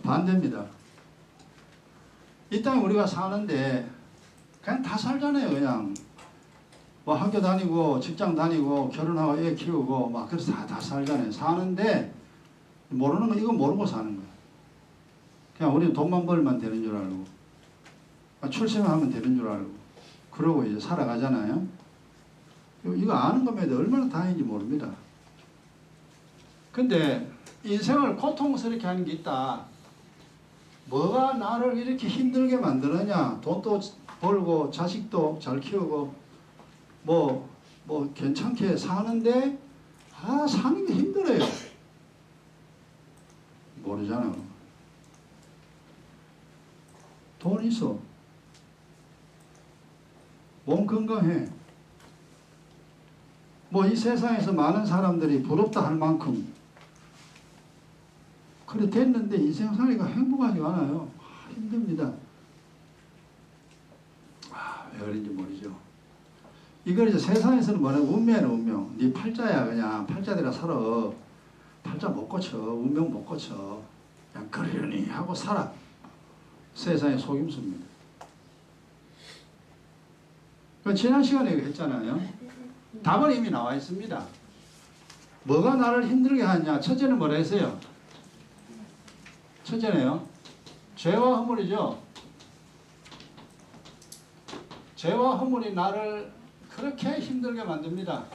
반대입니다. 이 땅에 우리가 사는데 그냥 다 살잖아요. 그냥 뭐 학교 다니고 직장 다니고 결혼하고 애 키우고 막 그래서 다 살잖아요. 사는데 모르는 거 이거 모르고 사는 거야. 그냥 우리는 돈만 벌면 되는 줄 알고 출세만 하면 되는 줄 알고 그러고 이제 살아가잖아요. 이거 아는 겁니다. 얼마나 다행인지 모릅니다. 근데 인생을 고통스럽게 하는 게 있다. 뭐가 나를 이렇게 힘들게 만드느냐. 돈도 벌고 자식도 잘 키우고 뭐 괜찮게 사는데 사는 게 힘들어요. 모르잖아요. 돈 있어. 몸 건강해. 뭐 이 세상에서 많은 사람들이 부럽다 할 만큼 그래 됐는데 인생 살기가 행복하지 않아요. 힘듭니다. 왜 그런지 모르죠. 이걸 이제 세상에서는 뭐냐 운명이야 운명. 네 팔자야 그냥 팔자대로 살아. 팔자 못 고쳐. 운명 못 고쳐. 그냥 그러려니 하고 살아. 세상의 속임수입니다. 지난 시간에 했잖아요. 답은 이미 나와 있습니다. 뭐가 나를 힘들게 하냐. 첫째는 뭐라 했어요? 첫째네요. 죄와 허물이죠. 죄와 허물이 나를 그렇게 힘들게 만듭니다.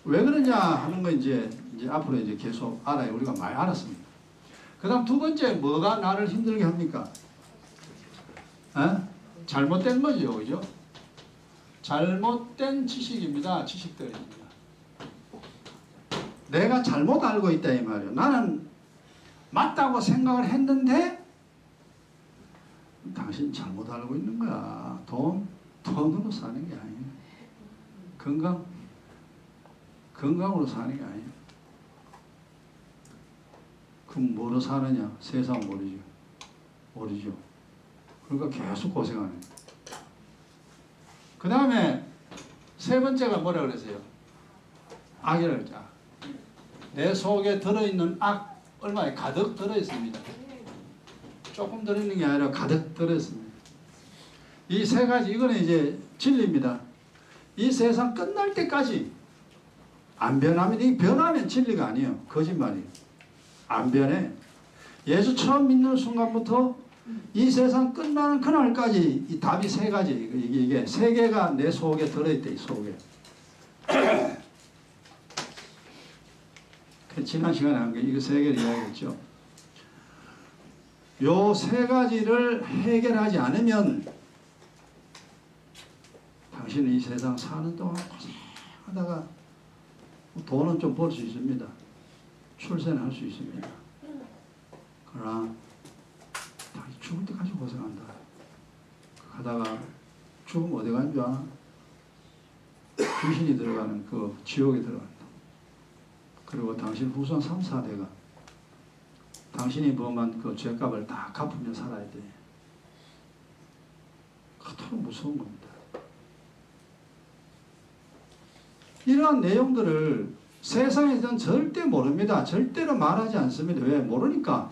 왜 그러냐 하는 거 이제 앞으로 이제 계속 알아요. 우리가 많이 알았습니다. 그 다음 두 번째, 뭐가 나를 힘들게 합니까? 잘못된 거죠. 그죠? 잘못된 지식입니다. 지식들입니다. 내가 잘못 알고 있다 이 말이에요. 나는 맞다고 생각을 했는데 당신 잘못 알고 있는 거야. 돈으로 사는 게 아니에요. 건강으로 사는 게 아니에요. 그럼 뭐로 사느냐? 세상 모르죠. 그러니까 계속 고생하네. 그 다음에 세 번째가 뭐라 그랬어요? 악이라 그랬죠. 내 속에 들어있는 악 얼마에 가득 들어있습니다. 조금 들어있는 게 아니라 가득 들어있습니다. 이 세 가지 이거는 이제 진리입니다. 이 세상 끝날 때까지 안 변하면 이 변하면 진리가 아니에요. 거짓말이에요. 안 변해. 예수 처음 믿는 순간부터 이 세상 끝나는 그날까지 이 답이 세 가지. 이게 세 개가 내 속에 들어있대. 이 속에. 지난 시간에 한 게 이거 세 개를 이야기했죠. 요 세 가지를 해결하지 않으면 당신은 이 세상 사는 동안 고생하다가 돈은 좀 벌 수 있습니다. 출세는 할 수 있습니다. 그러나 죽을 때까지 고생한다. 하다가 죽으면 어디 가는 줄 아나? 귀신이 들어가는 그 지옥에 들어간다. 그리고 당신 후손 3, 4대가 당신이 범한 그 죄값을 다 갚으며 살아야 돼. 그토록 무서운 겁니다. 이러한 내용들을 세상에서는 절대 모릅니다. 절대로 말하지 않습니다. 왜? 모르니까.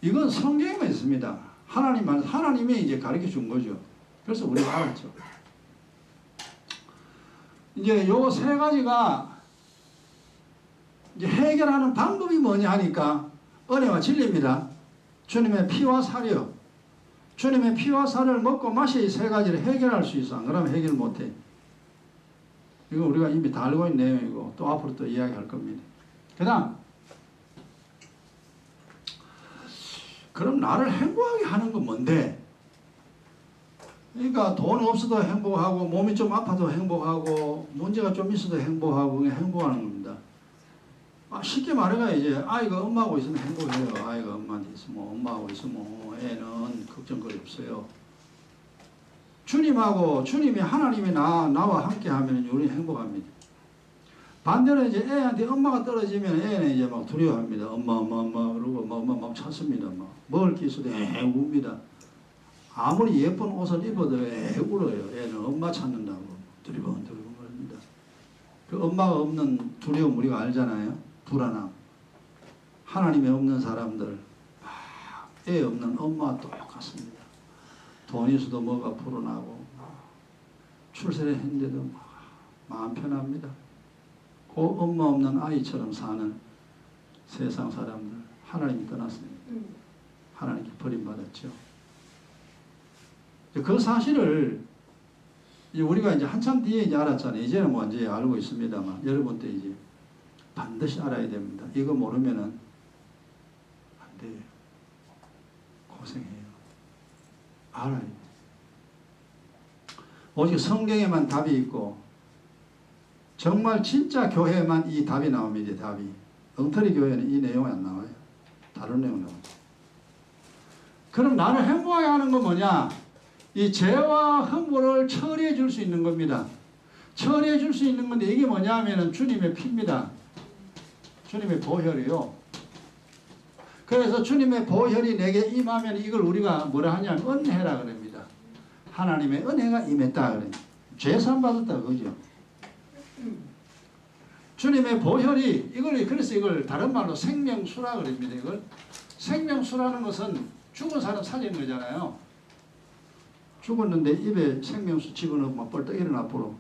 이건 성경에만 있습니다. 하나님이 이제 가르쳐 준 거죠. 그래서 우리가 알았죠. 이제 요 세 가지가 이제 해결하는 방법이 뭐냐 하니까 은혜와 진리입니다. 주님의 피와 살이요. 주님의 피와 살을 먹고 마셔야 이 세 가지를 해결할 수 있어. 안 그러면 해결 못해. 이거 우리가 이미 다 알고 있는 내용이고 또 앞으로 또 이야기할 겁니다. 그 다음 그럼 나를 행복하게 하는 건 뭔데? 그러니까 돈 없어도 행복하고 몸이 좀 아파도 행복하고 문제가 좀 있어도 행복하고 그냥 행복하는 겁니다. 쉽게 말해가 이제 아이가 엄마하고 있으면 행복해요. 아이가 엄마한테 있으면 엄마하고 있으면 애는 걱정거리 없어요. 주님이 하나님이 나와 함께 하면 우리는 행복합니다. 반대로 이제 애한테 엄마가 떨어지면 애는 이제 막 두려워합니다. 엄마 그러고 엄마 막 찾습니다. 막 먹을 게 있어도 웁니다. 아무리 예쁜 옷을 입어도 울어요. 애는 엄마 찾는다고 두리번 그럽니다. 그 엄마가 없는 두려움 우리가 알잖아요. 불안함. 하나님이 없는 사람들, 애 없는 엄마와 똑같습니다. 돈 있어도 뭐가 불어나고 출세를 했는데도 마음 편합니다. 그 엄마 없는 아이처럼 사는 세상 사람들, 하나님이 떠났습니다. 하나님께 버림받았죠. 그 사실을 우리가 이제 한참 뒤에 이제 알았잖아요. 이제는 뭐 이제 알고 있습니다만, 여러분도 이제 반드시 알아야 됩니다. 이거 모르면은 안 돼요. 고생해요. 알아야 돼요. 오직 성경에만 답이 있고, 정말 진짜 교회에만 이 답이 나옵니다. 답이. 엉터리 교회는 이 내용이 안 나와요. 다른 내용 나와요. 그럼 나를 행복하게 하는 건 뭐냐? 이 죄와 허물을 처리해 줄 수 있는 겁니다. 처리해 줄 수 있는 건데 이게 뭐냐 하면은 주님의 피입니다. 주님의 보혈이요. 그래서 주님의 보혈이 내게 임하면 이걸 우리가 뭐라 하냐면 은혜라 그럽니다. 하나님의 은혜가 임했다 그래요. 죄산 받았다 그죠. 주님의 보혈이 그래서 이걸 다른 말로 생명수라 그럽니다. 이걸 생명수라는 것은 죽은 사람 살리는 거잖아요. 죽었는데 입에 생명수 집어넣으면 벌떡 일어나 보러.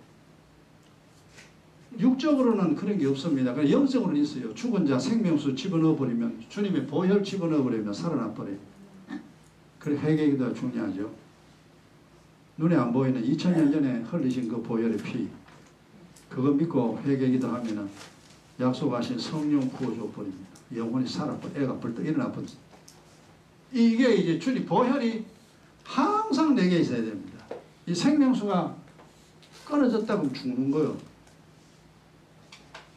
육적으로는 그런 게 없습니다. 그냥 영적으로는 있어요. 죽은 자 생명수 집어넣어 버리면, 주님의 보혈 집어넣어 버리면 살아나 버려요. 그래 회개기도가 중요하죠. 눈에 안 보이는 2000년 전에 흘리신 그 보혈의 피, 그거 믿고 회개기도 하면은 약속하신 성령 부어줘 버립니다. 영혼이 살아버, 애가 벌떡 일어나 버립니다. 이게 이제 주님 보혈이 항상 내게 있어야 됩니다. 이 생명수가 끊어졌다 그러면 죽는 거예요.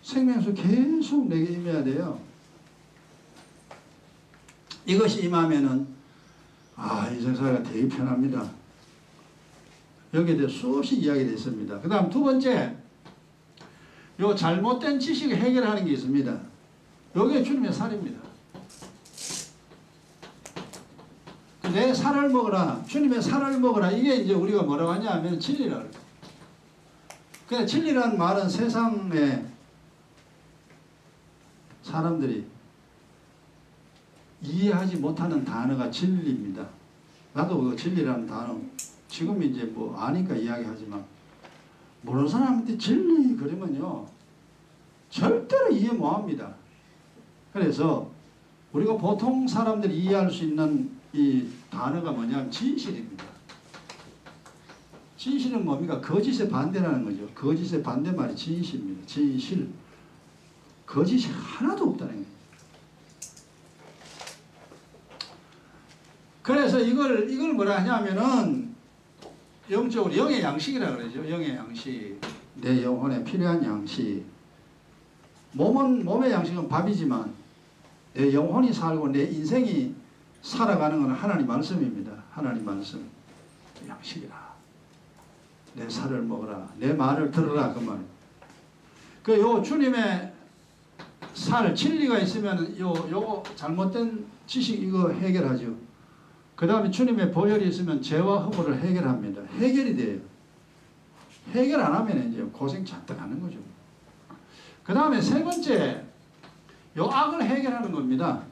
생명수 계속 내게 임해야 돼요. 이것이 임하면은 이 세상이 되게 편합니다. 여기에 대해 수없이 이야기가 있습니다. 그 다음 두 번째, 요 잘못된 지식을 해결하는 게 있습니다. 요게 주님의 살입니다. 내 살을 먹어라, 주님의 살을 먹어라. 이게 이제 우리가 뭐라고 하냐 하면 진리라 그래요. 그냥 진리라는 말은 세상에 사람들이 이해하지 못하는 단어가 진리입니다. 나도 그 진리라는 단어 지금 이제 뭐 아니까 이야기하지만, 모르는 사람한테 진리 그러면요 절대로 이해 못합니다. 그래서 우리가 보통 사람들이 이해할 수 있는 이 단어가 뭐냐면 진실입니다. 진실은 뭡니까? 거짓의 반대라는 거죠. 거짓의 반대말이 진실입니다. 진실. 거짓이 하나도 없다는 거예요. 그래서 이걸 뭐라 하냐면은 영적으로 영의 양식이라 그러죠. 영의 양식. 내 영혼에 필요한 양식. 몸의 양식은 밥이지만 내 영혼이 살고 내 인생이 살아가는 것은 하나님 말씀입니다. 하나님 말씀. 양식이라. 내 살을 먹어라. 내 말을 들으라. 그 말. 요 주님의 살, 진리가 있으면 요거 잘못된 지식 이거 해결하죠. 그 다음에 주님의 보혈이 있으면 죄와 허물을 해결합니다. 해결이 돼요. 해결 안 하면 이제 고생 잔뜩 하는 거죠. 그 다음에 세 번째, 요 악을 해결하는 겁니다.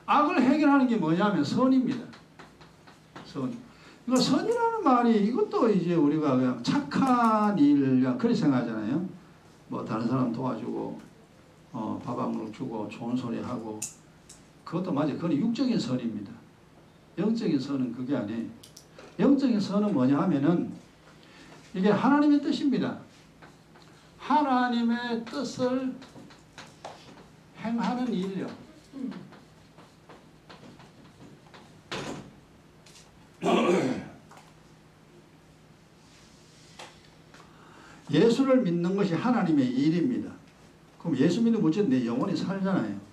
악을 해결하는 게 뭐냐면 선입니다. 선. 이거 선이라는 말이 이것도 이제 우리가 그냥 착한 일, 그냥 그렇게 생각하잖아요. 뭐 다른 사람 도와주고, 밥 한 그릇 주고, 좋은 소리 하고. 그것도 맞아요. 그건 육적인 선입니다. 영적인 선은 그게 아니에요. 영적인 선은 뭐냐 하면은 이게 하나님의 뜻입니다. 하나님의 뜻을 행하는 일이요. 예수를 믿는 것이 하나님의 일입니다. 그럼 예수 믿는 어쨌든 내 영혼이 살잖아요.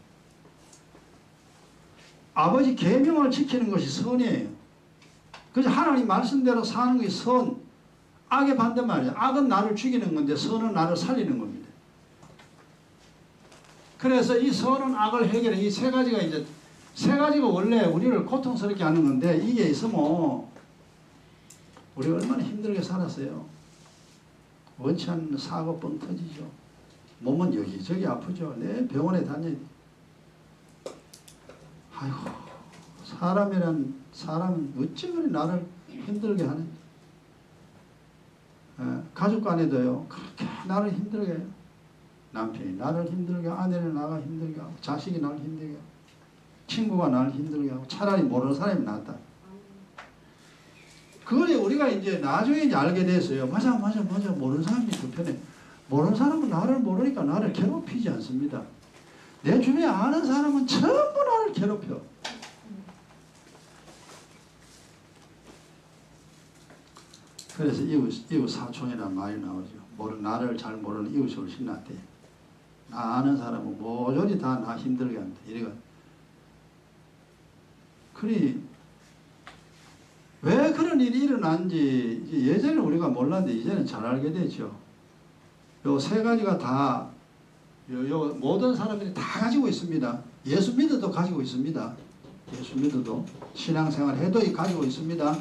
아버지 계명을 지키는 것이 선이에요. 그래서 하나님 말씀대로 사는 것이 선. 악의 반대말이에요. 악은 나를 죽이는 건데 선은 나를 살리는 겁니다. 그래서 이 선은 악을 해결해. 이 세 가지가 원래 우리를 고통스럽게 하는 건데, 이게 있으면 우리가 얼마나 힘들게 살았어요. 원치 않는 사고 뻥 터지죠. 몸은 여기저기 아프죠. 내 병원에 다녀야 돼. 아이고, 사람은 어찌 그리 나를 힘들게 하는지. 가족 간에도요, 그렇게 나를 힘들게 해요. 남편이 나를 힘들게 하고, 아내를 나가 힘들게 하고, 자식이 나를 힘들게 하고, 친구가 나를 힘들게 하고, 차라리 모르는 사람이 낫다. 그걸 우리가 이제 나중에 이제 알게 됐어요. 맞아. 모르는 사람이 더 편해. 모르는 사람은 나를 모르니까 나를 괴롭히지 않습니다. 내 주변에 아는 사람은 전부 나를 괴롭혀. 그래서 이웃 사촌이라는 말이 나오죠. 나를 잘 모르는 이웃이 훨씬 낫대. 나 아는 사람은 모조리 다 나 힘들게 한다. 이래가. 그러니 왜 그런 일이 일어난지 예전에 우리가 몰랐는데 이제는 잘 알게 되죠. 요 세 가지가 다 요 모든 사람들이 다 가지고 있습니다. 예수 믿어도 가지고 있습니다. 예수 믿어도 신앙생활 해도 가지고 있습니다.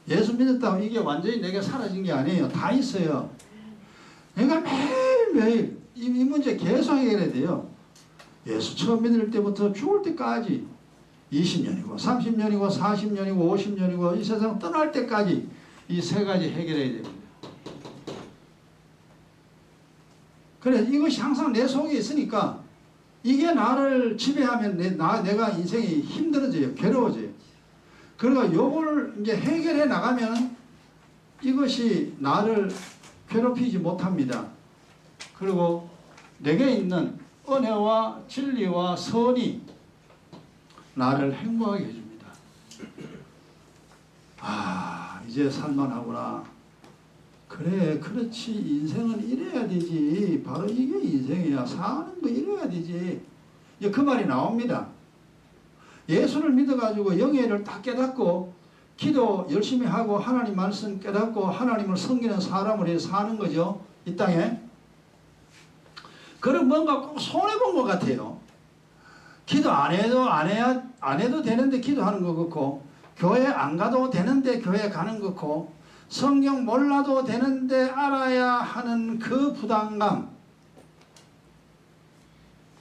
예수 믿었다고 이게 완전히 내게 사라진 게 아니에요. 다 있어요. 내가 매일매일 이 문제 계속 해결해야 돼요. 예수 처음 믿을 때부터 죽을 때까지 20년이고 30년이고 40년이고 50년이고 이 세상 떠날 때까지 이 세 가지 해결해야 됩니다. 그래 이것이 항상 내 속에 있으니까 이게 나를 지배하면 내가 인생이 힘들어져요. 괴로워져요. 그러니까 요걸 이제 해결해 나가면 이것이 나를 괴롭히지 못합니다. 그리고 내게 있는 은혜와 진리와 선이 나를 행복하게 해줍니다. 아, 이제 살만하구나. 그래, 그렇지. 인생은 이래야 되지. 바로 이게 인생이야. 사는 거 이래야 되지. 이제 그 말이 나옵니다. 예수를 믿어가지고 영예를 딱 깨닫고 기도 열심히 하고 하나님 말씀 깨닫고 하나님을 섬기는 사람으로 사는 거죠. 이 땅에. 그럼 뭔가 꼭 손해본 것 같아요. 기도 안 해도 되는데 기도하는 것 같고, 교회 안 가도 되는데 교회 가는 것 같고, 성경 몰라도 되는데 알아야 하는 그 부담감.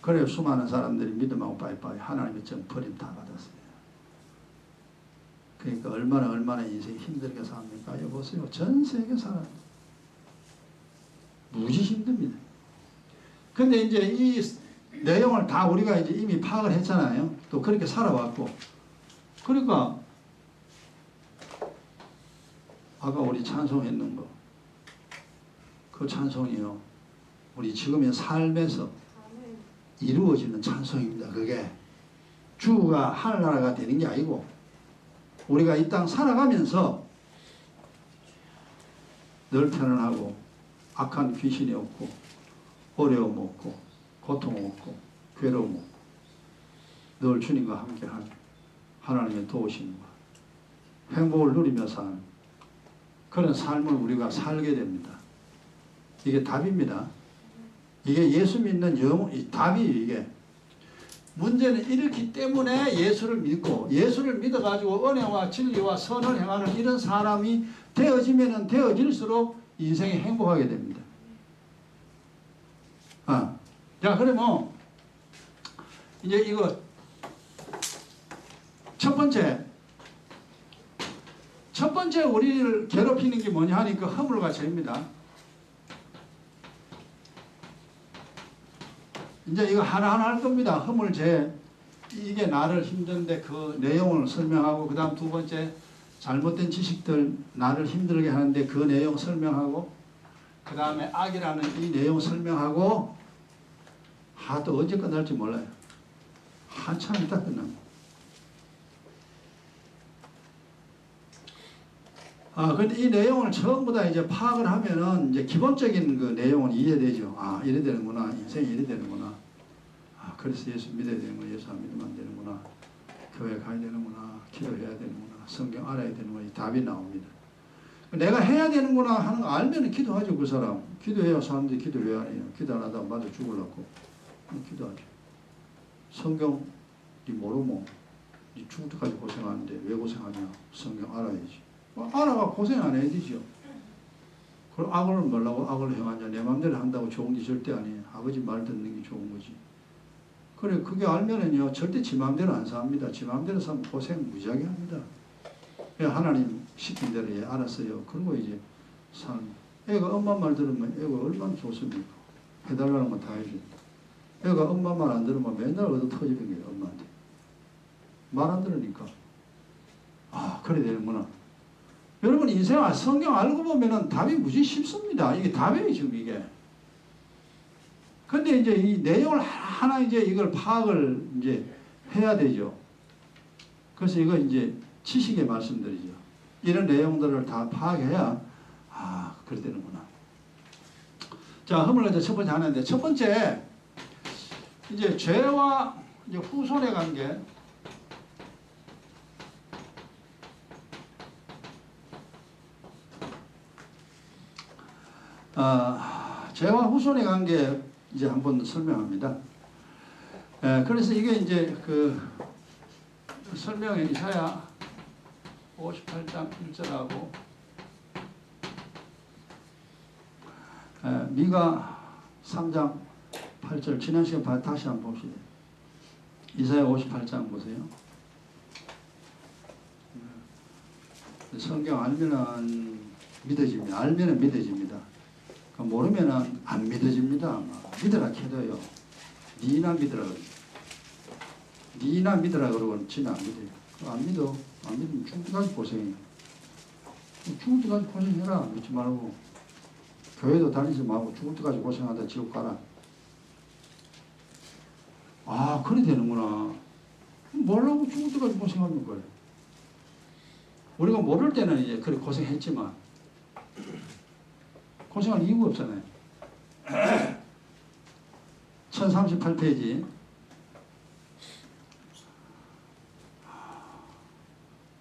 그래요. 수많은 사람들이 믿음하고 빠이빠이 하나님의 정 버림 다 받았어요. 그러니까 얼마나 인생이 힘들게 삽니까? 여보세요. 전 세계 사람 무지 힘듭니다. 근데 이제 이 내용을 다 우리가 이제 이미 파악을 했잖아요. 또 그렇게 살아왔고. 그러니까 아까 우리 찬송했는 거, 그 찬송이요. 우리 지금의 삶에서 이루어지는 찬송입니다. 그게 주가 하늘나라가 되는 게 아니고 우리가 이 땅 살아가면서 늘 편안하고 악한 귀신이 없고 어려움 없고 고통 없고 괴로움 없고 늘 주님과 함께하는 하나님의 도우심과 행복을 누리며 사는 그런 삶을 우리가 살게 됩니다. 이게 답입니다. 이게 예수 믿는 답이 이게. 문제는 이렇기 때문에 예수를 믿고 예수를 믿어가지고 은혜와 진리와 선을 행하는 이런 사람이 되어지면 되어질수록 인생이 행복하게 됩니다. 자, 그러면 이제 이거 첫 번째 우리를 괴롭히는 게 뭐냐 하니까 허물과죄입니다. 이제 이거 하나하나 할 겁니다. 허물죄. 이게 나를 힘든데 그 내용을 설명하고, 그 다음 두 번째 잘못된 지식들 나를 힘들게 하는데 그 내용 설명하고, 그 다음에 악이라는 이 내용 설명하고, 또 언제 끝날지 몰라요. 한참 있다 끝납니다. 근데 이 내용을 전부 다 이제 파악을 하면은 이제 기본적인 그 내용은 이해되죠. 이래 되는구나. 인생이 이래 되는구나. 그래서 예수 믿어야 되는구나. 예수 안 믿으면 안 되는구나. 교회 가야 되는구나. 기도해야 되는구나. 성경 알아야 되는구나. 이 답이 나옵니다. 내가 해야 되는구나 하는 거 알면 기도하죠. 그 사람. 기도해야 사는데 기도 왜 안 해요? 기도 안 하다 맞아 죽으려고. 기도하죠. 성경 니 모르면 니 죽을 때까지 고생하는데 왜 고생하냐. 성경 알아야지. 알아가 고생 안 해야 되죠. 그럼 악을 뭐라고 악을 행하냐. 내 마음대로 한다고 좋은 게 절대 아니에요. 아버지 말 듣는 게 좋은 거지. 그래, 그게 알면은요, 절대 지 마음대로 안 삽니다. 지 마음대로 사면 고생 무지하게 합니다. 하나님 시킨 대로 예, 알았어요. 그리고 이제 애가 엄마 말 들으면 애가 얼마나 좋습니까? 해달라는 건 다 해준다. 애가 엄마 말 안 들으면 맨날 얻어 터지는 거예요, 엄마한테. 말 안 들으니까. 아, 그래 되는구나. 여러분, 인생, 성경 알고 보면은 답이 무지 쉽습니다. 이게 답이에요, 지금 이게. 근데 이제 이 내용을 하나 이제 이걸 파악을 이제 해야 되죠. 그래서 이거 이제 지식의 말씀드리죠. 이런 내용들을 다 파악해야, 아, 그래 되는구나. 자, 허물과 이제 첫 번째 하나인데, 첫 번째, 이제 죄와 이제 후손의 관계. 죄와 후손의 관계 이제 한번 설명합니다. 그래서 이게 이제 그 설명에 이사야 58장 1절하고 미가 3장 8절 지난 시간 다시 한번 봅시다. 이사야 58장 보세요. 성경 알면은 믿어집니다. 알면은 믿어집니다. 모르면은 안 믿어집니다. 믿으라 해도요. 니나 믿으라 그러죠. 니나 믿으라 그러고는 지는 안 믿어요. 안 믿으면 죽을 때까지 고생해요. 죽을 때까지 고생해라. 믿지 말고. 교회도 다니지 말고 죽을 때까지 고생하다 지옥 가라. 아, 그래 되는구나. 뭐라고 죽을 때까지 고생하는 거예요. 우리가 모를 때는 이제 그래 고생했지만 고생할 이유가 없잖아요. 1038페이지.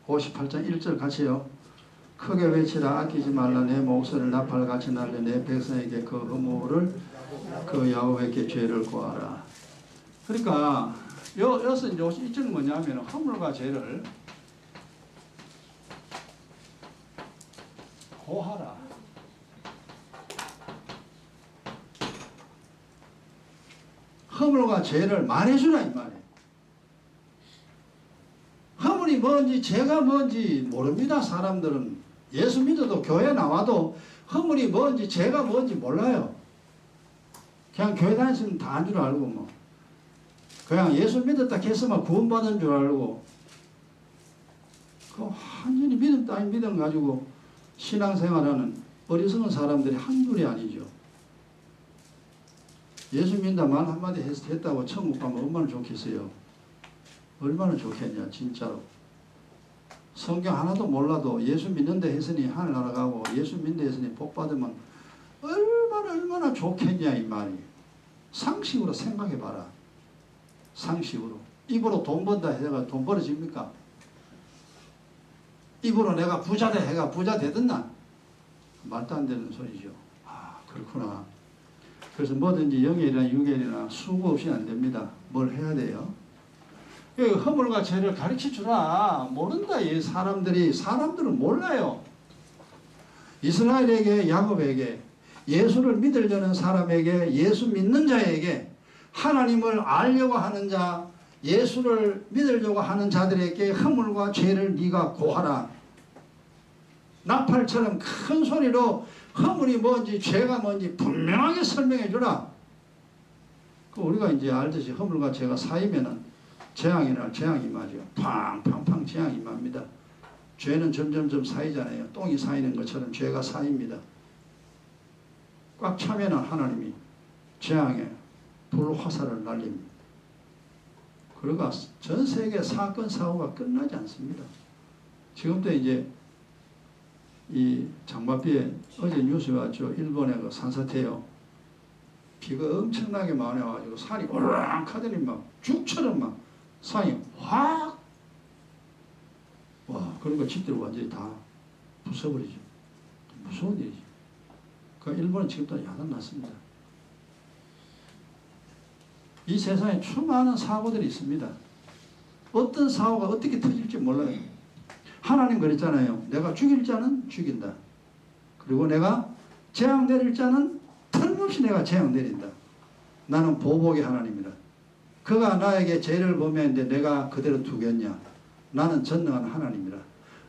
(58장 1절) 같이요. 크게 외치라. 아끼지 말라. 내 목소리를 나팔같이 날려 내 백성에게 그 허물을 그 야곱에게 죄를 고하라. 그러니까 여기서 이제 이점은 뭐냐면 허물과 죄를 고하라. 허물과 죄를 말해주라 이 말이에요. 허물이 뭔지 죄가 뭔지 모릅니다. 사람들은 예수 믿어도 교회 나와도 허물이 뭔지 죄가 뭔지 몰라요. 그냥 교회 다녔으면 다 한 줄 알고 뭐 그냥 예수 믿었다 했으면 구원받은 줄 알고 그 완전히 믿음 따윈 믿음 가지고 신앙생활하는 어리석은 사람들이 한둘이 아니죠. 예수 믿는다 말 한마디 했다고 천국 가면 얼마나 좋겠어요. 얼마나 좋겠냐 진짜로. 성경 하나도 몰라도 예수 믿는다 했으니 하늘나라 가고 예수 믿는다 했으니 복 받으면 얼마나 좋겠냐 이 말이. 상식으로 생각해봐라. 상식으로. 입으로 돈 번다 해가 돈 벌어집니까? 입으로 내가 부자다 해가 부자 되든나? 말도 안 되는 소리죠. 아, 그렇구나. 그래서 뭐든지 영예이나 육예이나 수고 없이 안 됩니다. 뭘 해야 돼요? 허물과 죄를 가르쳐 주라. 모른다. 이 사람들은 몰라요. 이스라엘에게 야곱에게 예수를 믿으려는 사람에게 예수 믿는 자에게 하나님을 알려고 하는 자 예수를 믿으려고 하는 자들에게 허물과 죄를 네가 고하라. 나팔처럼 큰 소리로 허물이 뭔지 죄가 뭔지 분명하게 설명해 주라. 우리가 이제 알듯이 허물과 죄가 쌓이면은 재앙이나 재앙이 맞아요. 팡팡팡 재앙이 맙니다. 죄는 점점점 쌓이잖아요. 똥이 쌓이는 것처럼 죄가 쌓입니다. 꽉 차면은 하나님이 재앙에 불화살을 날립니다. 그러가 전 세계 사건 사고가 끝나지 않습니다. 지금도 이제 이 장맛비에 어제 뉴스에 왔죠. 일본의 그 산사태요. 비가 엄청나게 많이 와가지고 산이 오르락하더니 막 죽처럼 막 산이 확 와 그런 거 집들 완전히 다 부숴버리죠. 무서운 일이죠. 그 일본은 지금도 야단 났습니다. 이 세상에 수많은 사고들이 있습니다. 어떤 사고가 어떻게 터질지 몰라요. 하나님 그랬잖아요. 내가 죽일 자는 죽인다. 그리고 내가 재앙 내릴 자는 틀림없이 내가 재앙 내린다. 나는 보복의 하나님이다. 그가 나에게 죄를 범했는데 내가 그대로 두겠냐? 나는 전능한 하나님이라.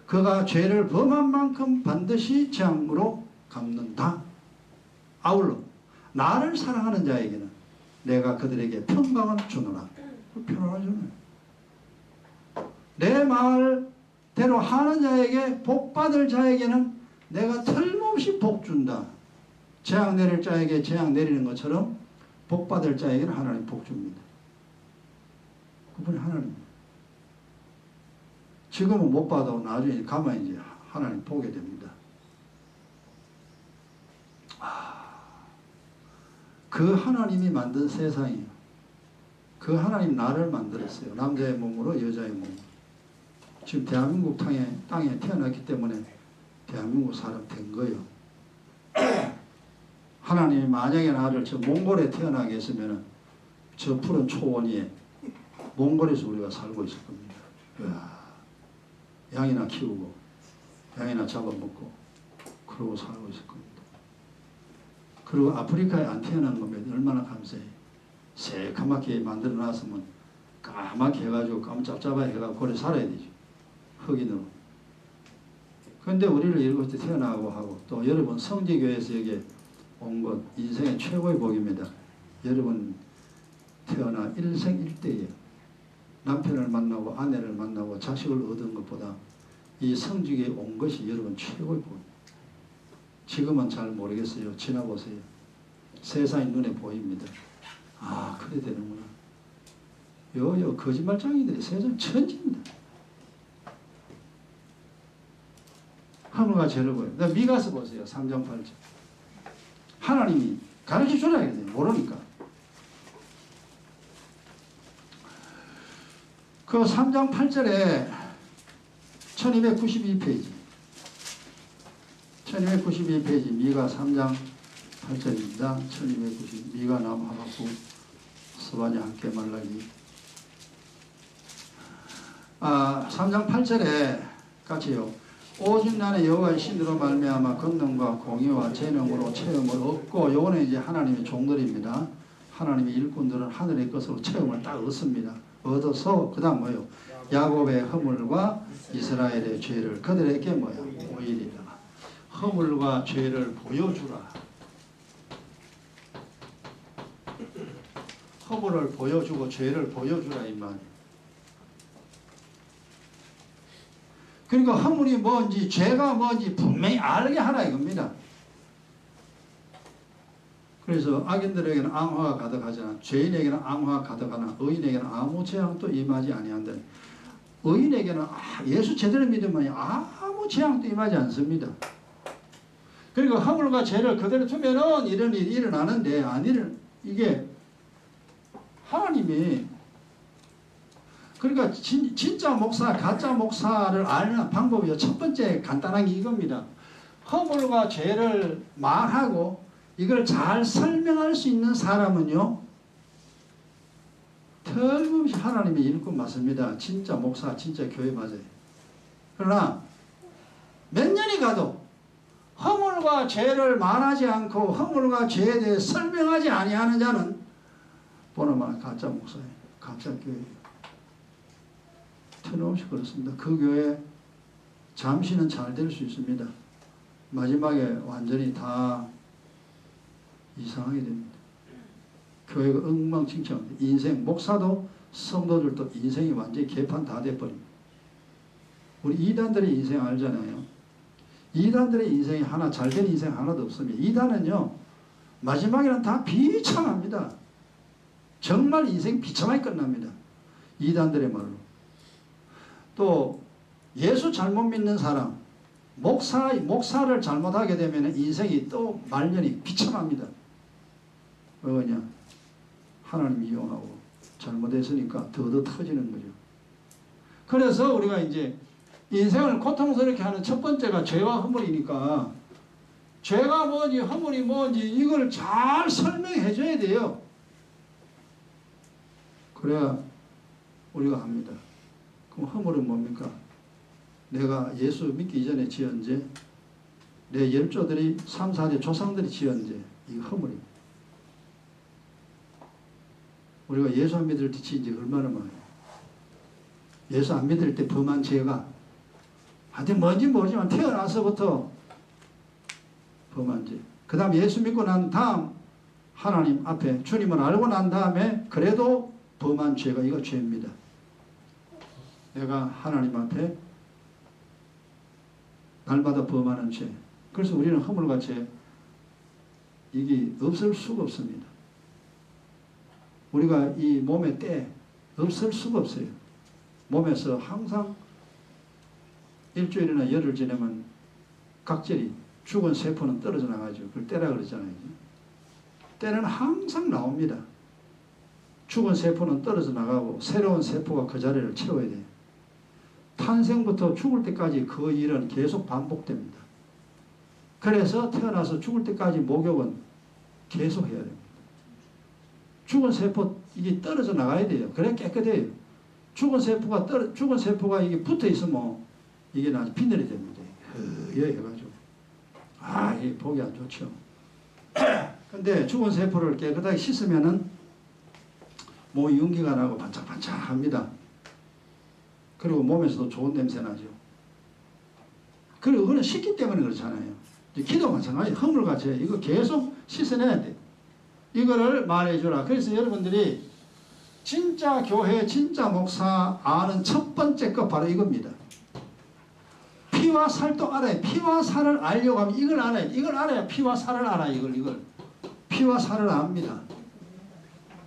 그가 죄를 범한 만큼 반드시 재앙으로 갚는다. 아울러 나를 사랑하는 자에게는 내가 그들에게 평강을 주노라. 편안하잖아요. 내 말대로 하는 자에게 복 받을 자에게는 내가 틀림없이 복 준다. 재앙 내릴 자에게 재앙 내리는 것처럼 복 받을 자에게는 하나님 복 줍니다. 그분이 하나님. 지금은 못 받아도 나중에 가만히 이제 하나님 보게 됩니다. 그 하나님이 만든 세상이에요. 그 하나님 나를 만들었어요. 남자의 몸으로 여자의 몸으로. 지금 대한민국 땅에 태어났기 때문에 대한민국 사람 된 거예요. 하나님이 만약에 나를 저 몽골에 태어나게 했으면 저 푸른 초원 위에 몽골에서 우리가 살고 있을 겁니다. 이야, 양이나 키우고 양이나 잡아먹고 그러고 살고 있을 겁니다. 그리고 아프리카에 안 태어난 거면 얼마나 감사해요. 새까맣게 만들어놨으면 까맣게 해가지고 깜짝잡아 해가지고 그래 살아야 되죠. 흑인으로. 그런데 우리를 이렇게 태어나고 하고 또 여러분 성지교회에서 여기 온 것 인생의 최고의 복입니다. 여러분 태어나 일생일대예요. 남편을 만나고 아내를 만나고 자식을 얻은 것보다 이 성지교회에 온 것이 여러분 최고의 복입니다. 지금은 잘 모르겠어요. 지나보세요. 세상이 눈에 보입니다. 아, 그래 되는구나. 요 거짓말쟁이들이 세상 천지입니다. 하늘과 죄를 보여요. 미가서 보세요. 3장 8절. 하나님이 가르쳐 주라야겠네요. 모르니까. 그 3장 8절에 1292페이지 1292페이지 미가 3장 8절입니다. 1290 미가 남 하박국 스바냐 함께 말라기 3장 8절에 같이요. 오직 나는 여호와의 신으로 말미암아 권능과 공의와 재능으로 체험을 얻고 요거는 이제 하나님의 종들입니다. 하나님의 일꾼들은 하늘의 것으로 체험을 딱 얻습니다. 얻어서 그 다음 뭐예요? 야곱의 허물과 이스라엘의 죄를 그들에게 뭐야? 보이리라. 허물과 죄를 보여주라. 허물을 보여주고 죄를 보여주라 이 말이에요. 그러니까 허물이 뭔지 죄가 뭔지 분명히 알게 하라 이겁니다. 그래서 악인들에게는 앙화가 가득하잖아. 죄인에게는 앙화가 가득하나 의인에게는 아무 재앙도 임하지 아니한다. 의인에게는 예수 제대로 믿으면 아무 재앙도 임하지 않습니다. 그리고 허물과 죄를 그대로 두면은 이런 일이 일어나는데 이게 하나님이 그러니까 진짜 목사 가짜 목사를 아는 방법이요. 첫 번째 간단한 게 이겁니다. 허물과 죄를 말하고 이걸 잘 설명할 수 있는 사람은요 틀림없이 하나님의 일꾼 맞습니다. 진짜 목사 진짜 교회 맞아요. 그러나 몇 년이 가도 허물과 죄를 말하지 않고 허물과 죄에 대해 설명하지 아니하는 자는 보나마나 가짜 목사예요. 가짜 교회예요. 틀림없이 그렇습니다. 그 교회 잠시는 잘 될 수 있습니다. 마지막에 완전히 다 이상하게 됩니다. 교회가 엉망진창. 인생 목사도 성도들도 인생이 완전히 개판 다 돼버립니다. 우리 이단들의 인생 알잖아요. 이단들의 인생이 하나 잘된 인생 하나도 없습니다. 이단은요 마지막에는 다 비참합니다. 정말 인생 비참하게 끝납니다. 이단들의 말로. 또 예수 잘못 믿는 사람 목사를 잘못하게 되면 인생이 또 말년이 비참합니다. 왜냐? 하나님 이용하고 잘못했으니까 더더 터지는 거죠. 그래서 우리가 이제 인생을 고통스럽게 하는 첫 번째가 죄와 허물이니까 죄가 뭔지 허물이 뭔지 이걸 잘 설명해 줘야 돼요. 그래야 우리가 합니다. 그럼 허물은 뭡니까? 내가 예수 믿기 이전에 지은 죄, 내 열조들이 3, 4대 조상들이 지은 죄, 이거 허물입니다. 우리가 예수 안 믿을 때 지은 지 얼마나 많아요. 예수 안 믿을 때 범한 죄가 하여튼 뭔지 모르지만 태어나서부터 범한 죄. 그 다음 예수 믿고 난 다음 하나님 앞에 주님을 알고 난 다음에 그래도 범한 죄가 이거 죄입니다. 내가 하나님 앞에 날마다 범하는 죄. 그래서 우리는 허물과 죄 이게 없을 수가 없습니다. 우리가 이 몸의 때 없을 수가 없어요. 몸에서 항상 일주일이나 열흘 지나면 각질이 죽은 세포는 떨어져 나가죠. 그걸 때라 그러잖아요. 때는 항상 나옵니다. 죽은 세포는 떨어져 나가고 새로운 세포가 그 자리를 채워야 돼요. 탄생부터 죽을 때까지 그 일은 계속 반복됩니다. 그래서 태어나서 죽을 때까지 목욕은 계속 해야 됩니다. 죽은 세포 이게 떨어져 나가야 돼요. 그래 깨끗해요. 죽은 세포가 이게 붙어 있으면 이게 나중에 비늘이 됩니다. 해가지고 이게 보기 안 좋죠. 근데 죽은 세포를 깨끗하게 씻으면은 몸이 윤기가 나고 반짝반짝합니다. 그리고 몸에서도 좋은 냄새 나죠. 그리고 그거는 씻기 때문에 그렇잖아요. 기도 마찬가지. 허물과 죄 이거 계속 씻어내야 돼. 이거를 말해주라. 그래서 여러분들이 진짜 교회, 진짜 목사 아는 첫 번째 것 바로 이겁니다. 피와 살도 알아야. 피와 살을 알려고 하면 이걸 알아야. 이걸 알아야 피와 살을 알아. 이걸 피와 살을 압니다.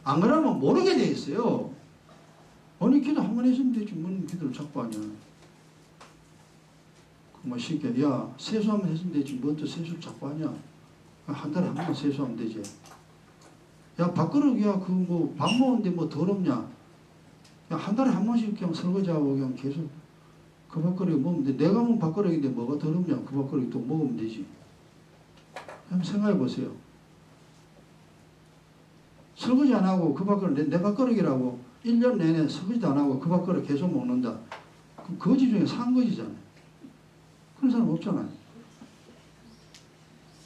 안 그러면 모르게 돼 있어요. 아니 기도 한 번 했으면 되지 뭔 기도를 자꾸 하냐. 그만 쉽게 야 세수 한 번 했으면 되지 뭔 또 세수를 자꾸 하냐. 한 달에 한 번 세수하면 되지. 야 밥그릇이야 그 뭐 밥 먹는데 뭐 더럽냐. 야 한 달에 한 번씩 그냥 설거지하고 그냥 계속 그 밥그릇 먹으면 돼. 내가 먹은 밥그릇인데 뭐가 더럽냐. 그 밥그릇 또 먹으면 되지. 한번 생각해 보세요. 설거지 안 하고 그 밥그릇 내 밥그릇이라고 1년 내내 설거지도 안 하고 그 밥그릇 계속 먹는다. 그럼 거지 중에 산 거지잖아요. 그런 사람 없잖아요.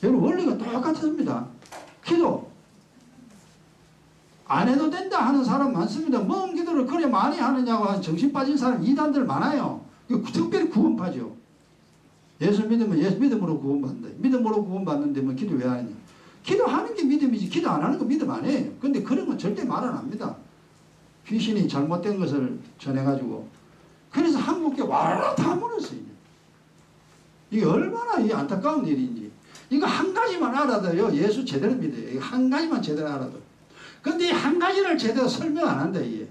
여러분 원리가 똑같습니다. 기도 안 해도 된다 하는 사람 많습니다. 뭔 기도를 그래 많이 하느냐고 정신 빠진 사람 이단들 많아요. 특별히 구원파죠. 예수 믿으면 예수 믿음으로 구원받는다. 믿음으로 구원받는데 뭐 기도 왜 하느냐. 기도하는 게 믿음이지 기도 안 하는 거 믿음 아니에요. 근데 그런 건 절대 말 안 합니다. 귀신이 잘못된 것을 전해가지고 그래서 한국에 와라 다 물었어요. 이게 얼마나 이 안타까운 일인지. 이거 한 가지만 알아도요 예수 제대로 믿어요. 이거 한 가지만 제대로 알아도. 근데 이 한 가지를 제대로 설명 안 한다 이게.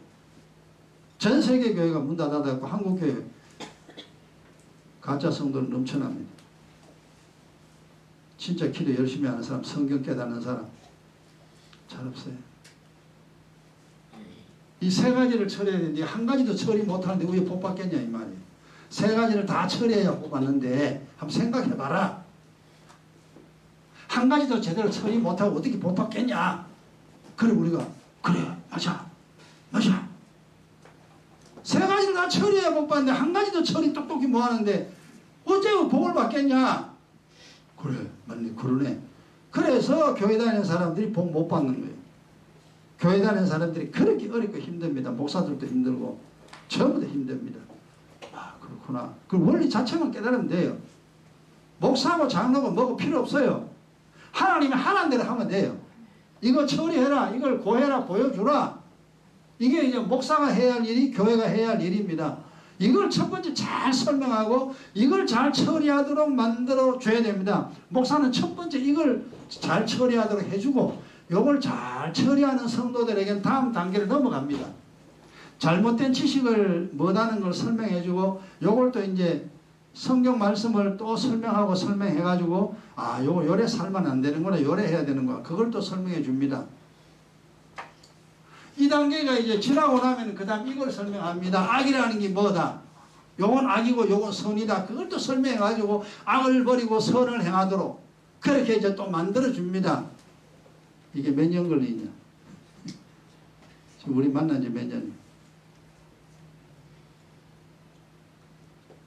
전 세계 교회가 문 닫아닫고 한국 교회 가짜 성도는 넘쳐납니다. 진짜 기도 열심히 하는 사람, 성경 깨닫는 사람 잘 없어요. 이 세 가지를 처리해야 되는데 한 가지도 처리 못하는데 왜 복 받겠냐 이 말이에요. 세 가지를 다 처리해야 복 받는데 한번 생각해봐라. 한 가지도 제대로 처리 못하고 어떻게 복 받겠냐. 그래 우리가 그래 맞아 세 가지를 다 처리해야 복 받는데 한 가지도 처리 똑똑히 못하는데 어째서 복을 받겠냐. 그래 맞네 그러네. 그래서 교회 다니는 사람들이 복 못 받는 거예요. 교회 다니는 사람들이 그렇게 어렵고 힘듭니다. 목사들도 힘들고 전부 다 힘듭니다. 그렇구나. 그 원리 자체만 깨달으면 돼요. 목사하고 장로고 뭐고 필요 없어요. 하나님이 하라는 대로 하면 돼요. 이거 처리해라. 이걸 고해라. 보여주라. 이게 이제 목사가 해야 할 일이 교회가 해야 할 일입니다. 이걸 첫 번째 잘 설명하고 이걸 잘 처리하도록 만들어 줘야 됩니다. 목사는 첫 번째 이걸 잘 처리하도록 해주고 이걸 잘 처리하는 성도들에게 다음 단계를 넘어갑니다. 잘못된 지식을 뭐다는 걸 설명해주고 이걸 또 이제 성경 말씀을 또 설명하고 설명해가지고 요거 요래 살면 안 되는구나 요래 해야 되는구나 그걸 또 설명해 줍니다. 이 단계가 이제 지나고 나면 그 다음 이걸 설명합니다. 악이라는 게 뭐다. 요건 악이고 요건 선이다. 그걸 또 설명해가지고 악을 버리고 선을 행하도록 그렇게 이제 또 만들어 줍니다. 이게 몇 년 걸리냐. 지금 우리 만난 지 몇 년이에요.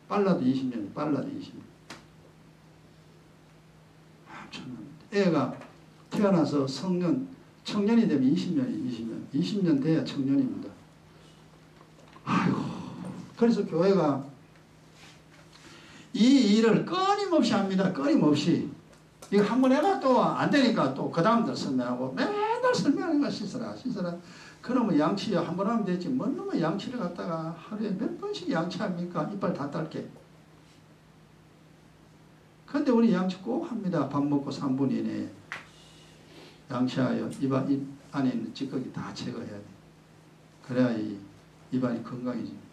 빨라도 20년, 빨라도 20년. 애가 태어나서 성년 청년이 되면 20년 돼야 청년입니다. 아이고, 그래서 교회가 이 일을 끊임없이 합니다. 끊임없이. 이거 한번 해가 또 안 되니까 또 그 다음날 설명하고 맨날 설명하는 거야. 씻어라. 그러면 양치 한 번 하면 되지. 뭔 놈의 양치를 갖다가 하루에 몇 번씩 양치합니까? 이빨 다 딸게. 근데 우리 양치 꼭 합니다. 밥 먹고 3분 이내에 양치하여 입 안에 있는 찌꺼기 다 제거해야 돼. 그래야 이 입안이 건강해집니다.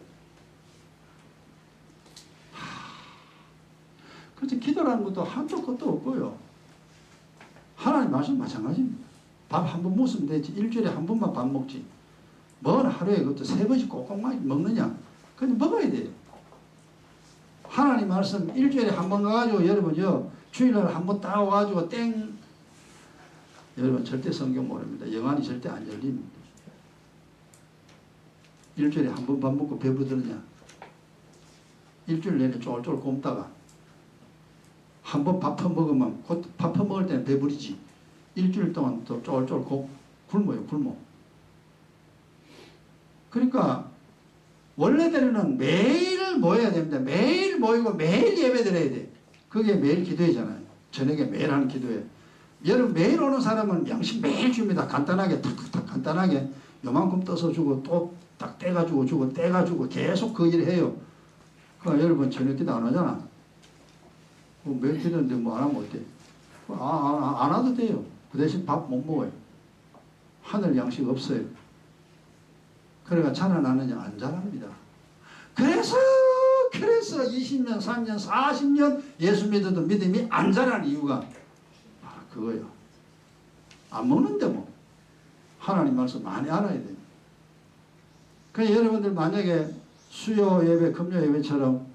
그렇지, 기도라는 것도 한도 끝도 없고요. 하나님 말씀 마찬가지입니다. 밥 한 번 먹으면 되지. 일주일에 한 번만 밥 먹지. 뭔 하루에 그것도 3번씩 꼭꼭 먹느냐. 근데 먹어야 돼요. 하나님 말씀 일주일에 한 번 가가지고 여러분요, 주일날 한 번 따와가지고 땡. 여러분 절대 성경 모릅니다. 영안이 절대 안 열립니다. 일주일에 한 번 밥 먹고 배부르느냐. 일주일 내내 쫄쫄 굶다가 한 번 밥 퍼먹으면 밥 퍼먹을 때는 배부르지. 일주일 동안 또 쫄쫄 굶어요. 그러니까 원래대로는 매일 모여야 됩니다. 매일 모이고 매일 예배 드려야 돼. 그게 매일 기도회잖아요. 저녁에 매일 하는 기도회. 여러분 매일 오는 사람은 양식 매일 줍니다. 간단하게 탁탁탁 간단하게 요만큼 떠서 주고 또 딱 떼가지고 주고 떼가지고 계속 그 일을 해요. 그러니까 여러분 저녁 기도 안 하잖아. 매일 기도인데 뭐 안 하면 어때? 안 와도 돼요. 그 대신 밥 못 먹어요. 하늘 양식 없어요. 그러니까 자라나느냐? 안 자랍니다. 그래서 20년, 3년, 40년 예수 믿어도 믿음이 안 자라는 이유가 그거예요. 안 먹는데 뭐. 하나님 말씀 많이 알아야 돼요. 그러니까 여러분들 만약에 수요 예배, 금요 예배처럼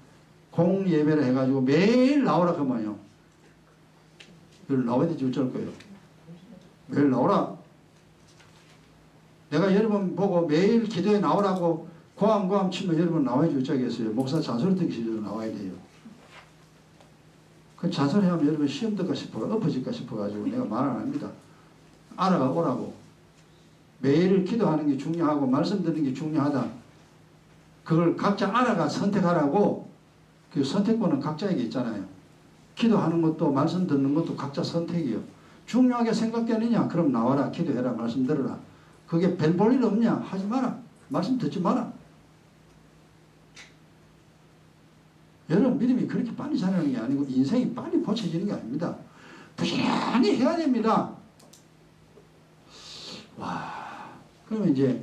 공 예배를 해가지고 매일 나오라 그러면요. 매일 나와야 되지 어쩔 거예요. 매일 나오라. 내가 여러분 보고 매일 기도에 나오라고 고함 치면 여러분 나와야지 어쩌겠어요. 목사 잔소리 듣기 싫어서 나와야 돼요. 그 잔소리하면 여러분 시험 들까 싶어, 엎어질까 싶어가지고 내가 말 안 합니다. 알아가 오라고. 매일 기도하는 게 중요하고 말씀 듣는 게 중요하다. 그걸 각자 알아가 선택하라고. 그 선택권은 각자에게 있잖아요. 기도하는 것도 말씀 듣는 것도 각자 선택이요. 중요하게 생각되느냐? 그럼 나와라. 기도해라. 말씀 들어라. 그게 별 볼 일 없냐? 하지 마라. 말씀 듣지 마라. 여러분 믿음이 그렇게 빨리 자라는 게 아니고 인생이 빨리 고쳐지는 게 아닙니다. 부지런히 해야 됩니다. 와, 그러면 이제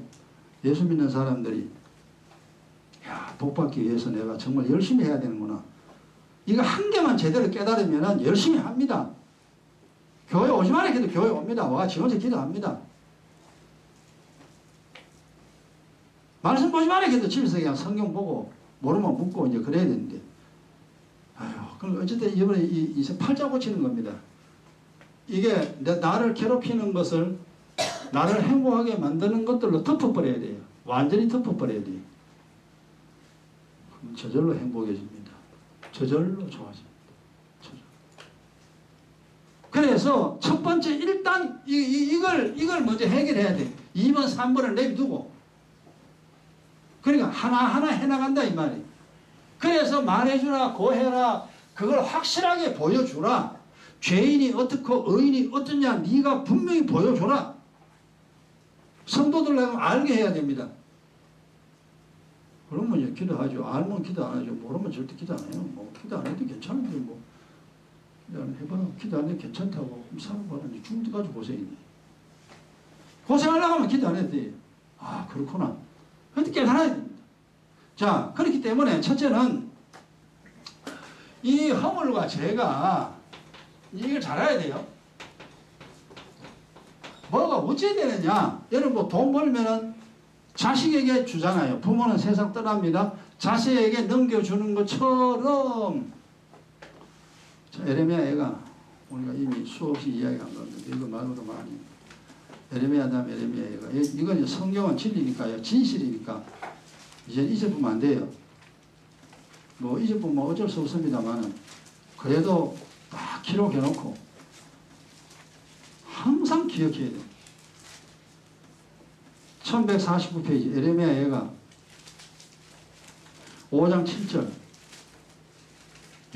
예수 믿는 사람들이 야, 복받기 위해서 내가 정말 열심히 해야 되는구나. 이거 한 개만 제대로 깨달으면 열심히 합니다. 교회 오지 마라 해도 교회 옵니다. 와, 지 혼자 기도합니다. 말씀 보지 마라 해도 집에서 그냥 성경 보고 모르면 묻고 이제 그래야 되는데. 아휴, 그럼 어쨌든 이번에 이 팔자 고치는 겁니다. 이게 나를 괴롭히는 것을 나를 행복하게 만드는 것들로 덮어버려야 돼요. 완전히 덮어버려야 돼요. 그럼 저절로 행복해집니다. 저절로 좋아집니다. 저절로. 그래서 첫 번째 일단 이걸 먼저 해결해야 돼. 2번, 3번을 내비두고. 그러니까 하나하나 해나간다 이 말이에요. 그래서 말해주라, 고해라, 그걸 확실하게 보여주라. 죄인이 어떻고 의인이 어떠냐 네가 분명히 보여주라. 성도들하고 알게 해야 됩니다. 그러면 이제 기도하죠. 알면 기도 안 하죠. 모르면 절대 기도 안 해요. 뭐 기도 안 해도 괜찮은데 뭐 기도 안 해봐라. 기도 안 해도 괜찮다고 그럼 사람 이제 죽을 때까지 고생이네. 고생하려고 하면 기도 안 해도 돼요. 아 그렇구나. 그것도 깨달아야 됩니다. 자, 그렇기 때문에 첫째는 이 허물과 죄가 이걸 잘 알아야 돼요. 뭐가 어찌 되느냐? 여러분 뭐 돈 벌면은 자식에게 주잖아요. 부모는 세상 떠납니다. 자식에게 넘겨주는 것처럼. 자, 에레미야 애가 우리가 이미 수없이 이야기한 건데 이거 말고도 많이. 에레미야 다음 에레미야 애가 이건 성경은 진리니까요. 진실이니까 이제 잊어보면 안 돼요. 뭐 잊어보면 어쩔 수 없습니다만은 그래도 딱 기록해놓고 항상 기억해야 돼요. 1149페이지 에레미야 예가 5장 7절.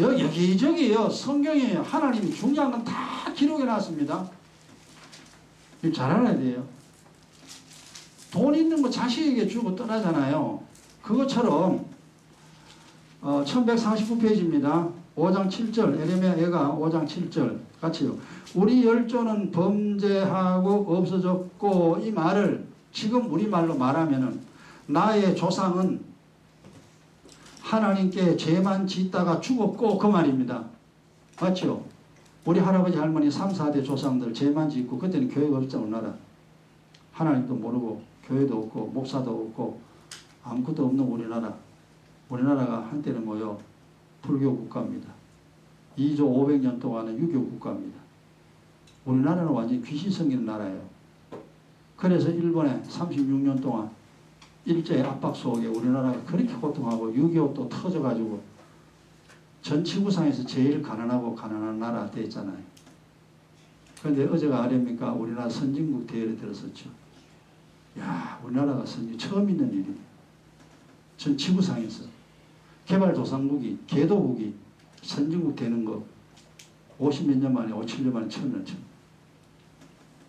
여기저기요 성경에 하나님이 중요한 건 다 기록해 놨습니다. 이거 잘 알아야 돼요. 돈 있는 거 자식에게 주고 떠나잖아요. 그것처럼 1149페이지입니다. 5장 7절 에레미야 예가 5장 7절 같이요. 우리 열조는 범죄하고 없어졌고, 이 말을 지금 우리말로 말하면은 나의 조상은 하나님께 죄만 짓다가 죽었고 그 말입니다. 맞죠? 우리 할아버지 할머니 3, 4대 조상들 죄만 짓고, 그때는 교회가 없잖아. 우리나라 하나님도 모르고 교회도 없고 목사도 없고 아무것도 없는 우리나라가 한때는 뭐요? 불교 국가입니다. 2조 500년 동안은 유교 국가입니다. 우리나라는 완전히 귀신 섬기는 나라예요. 그래서 일본에 36년 동안 일제의 압박 속에 우리나라가 그렇게 고통하고 6.25또 터져가지고 전 지구상에서 제일 가난한 나라 됐잖아요. 그런데 어제가 아랍니까? 우리나라 선진국 대열에 들었었죠. 야, 우리나라가 처음 있는 일이에요. 전 지구상에서 개발도상국이, 개도국이 선진국 되는 거 50몇 년 만에, 5, 7년 만에 처음이에요.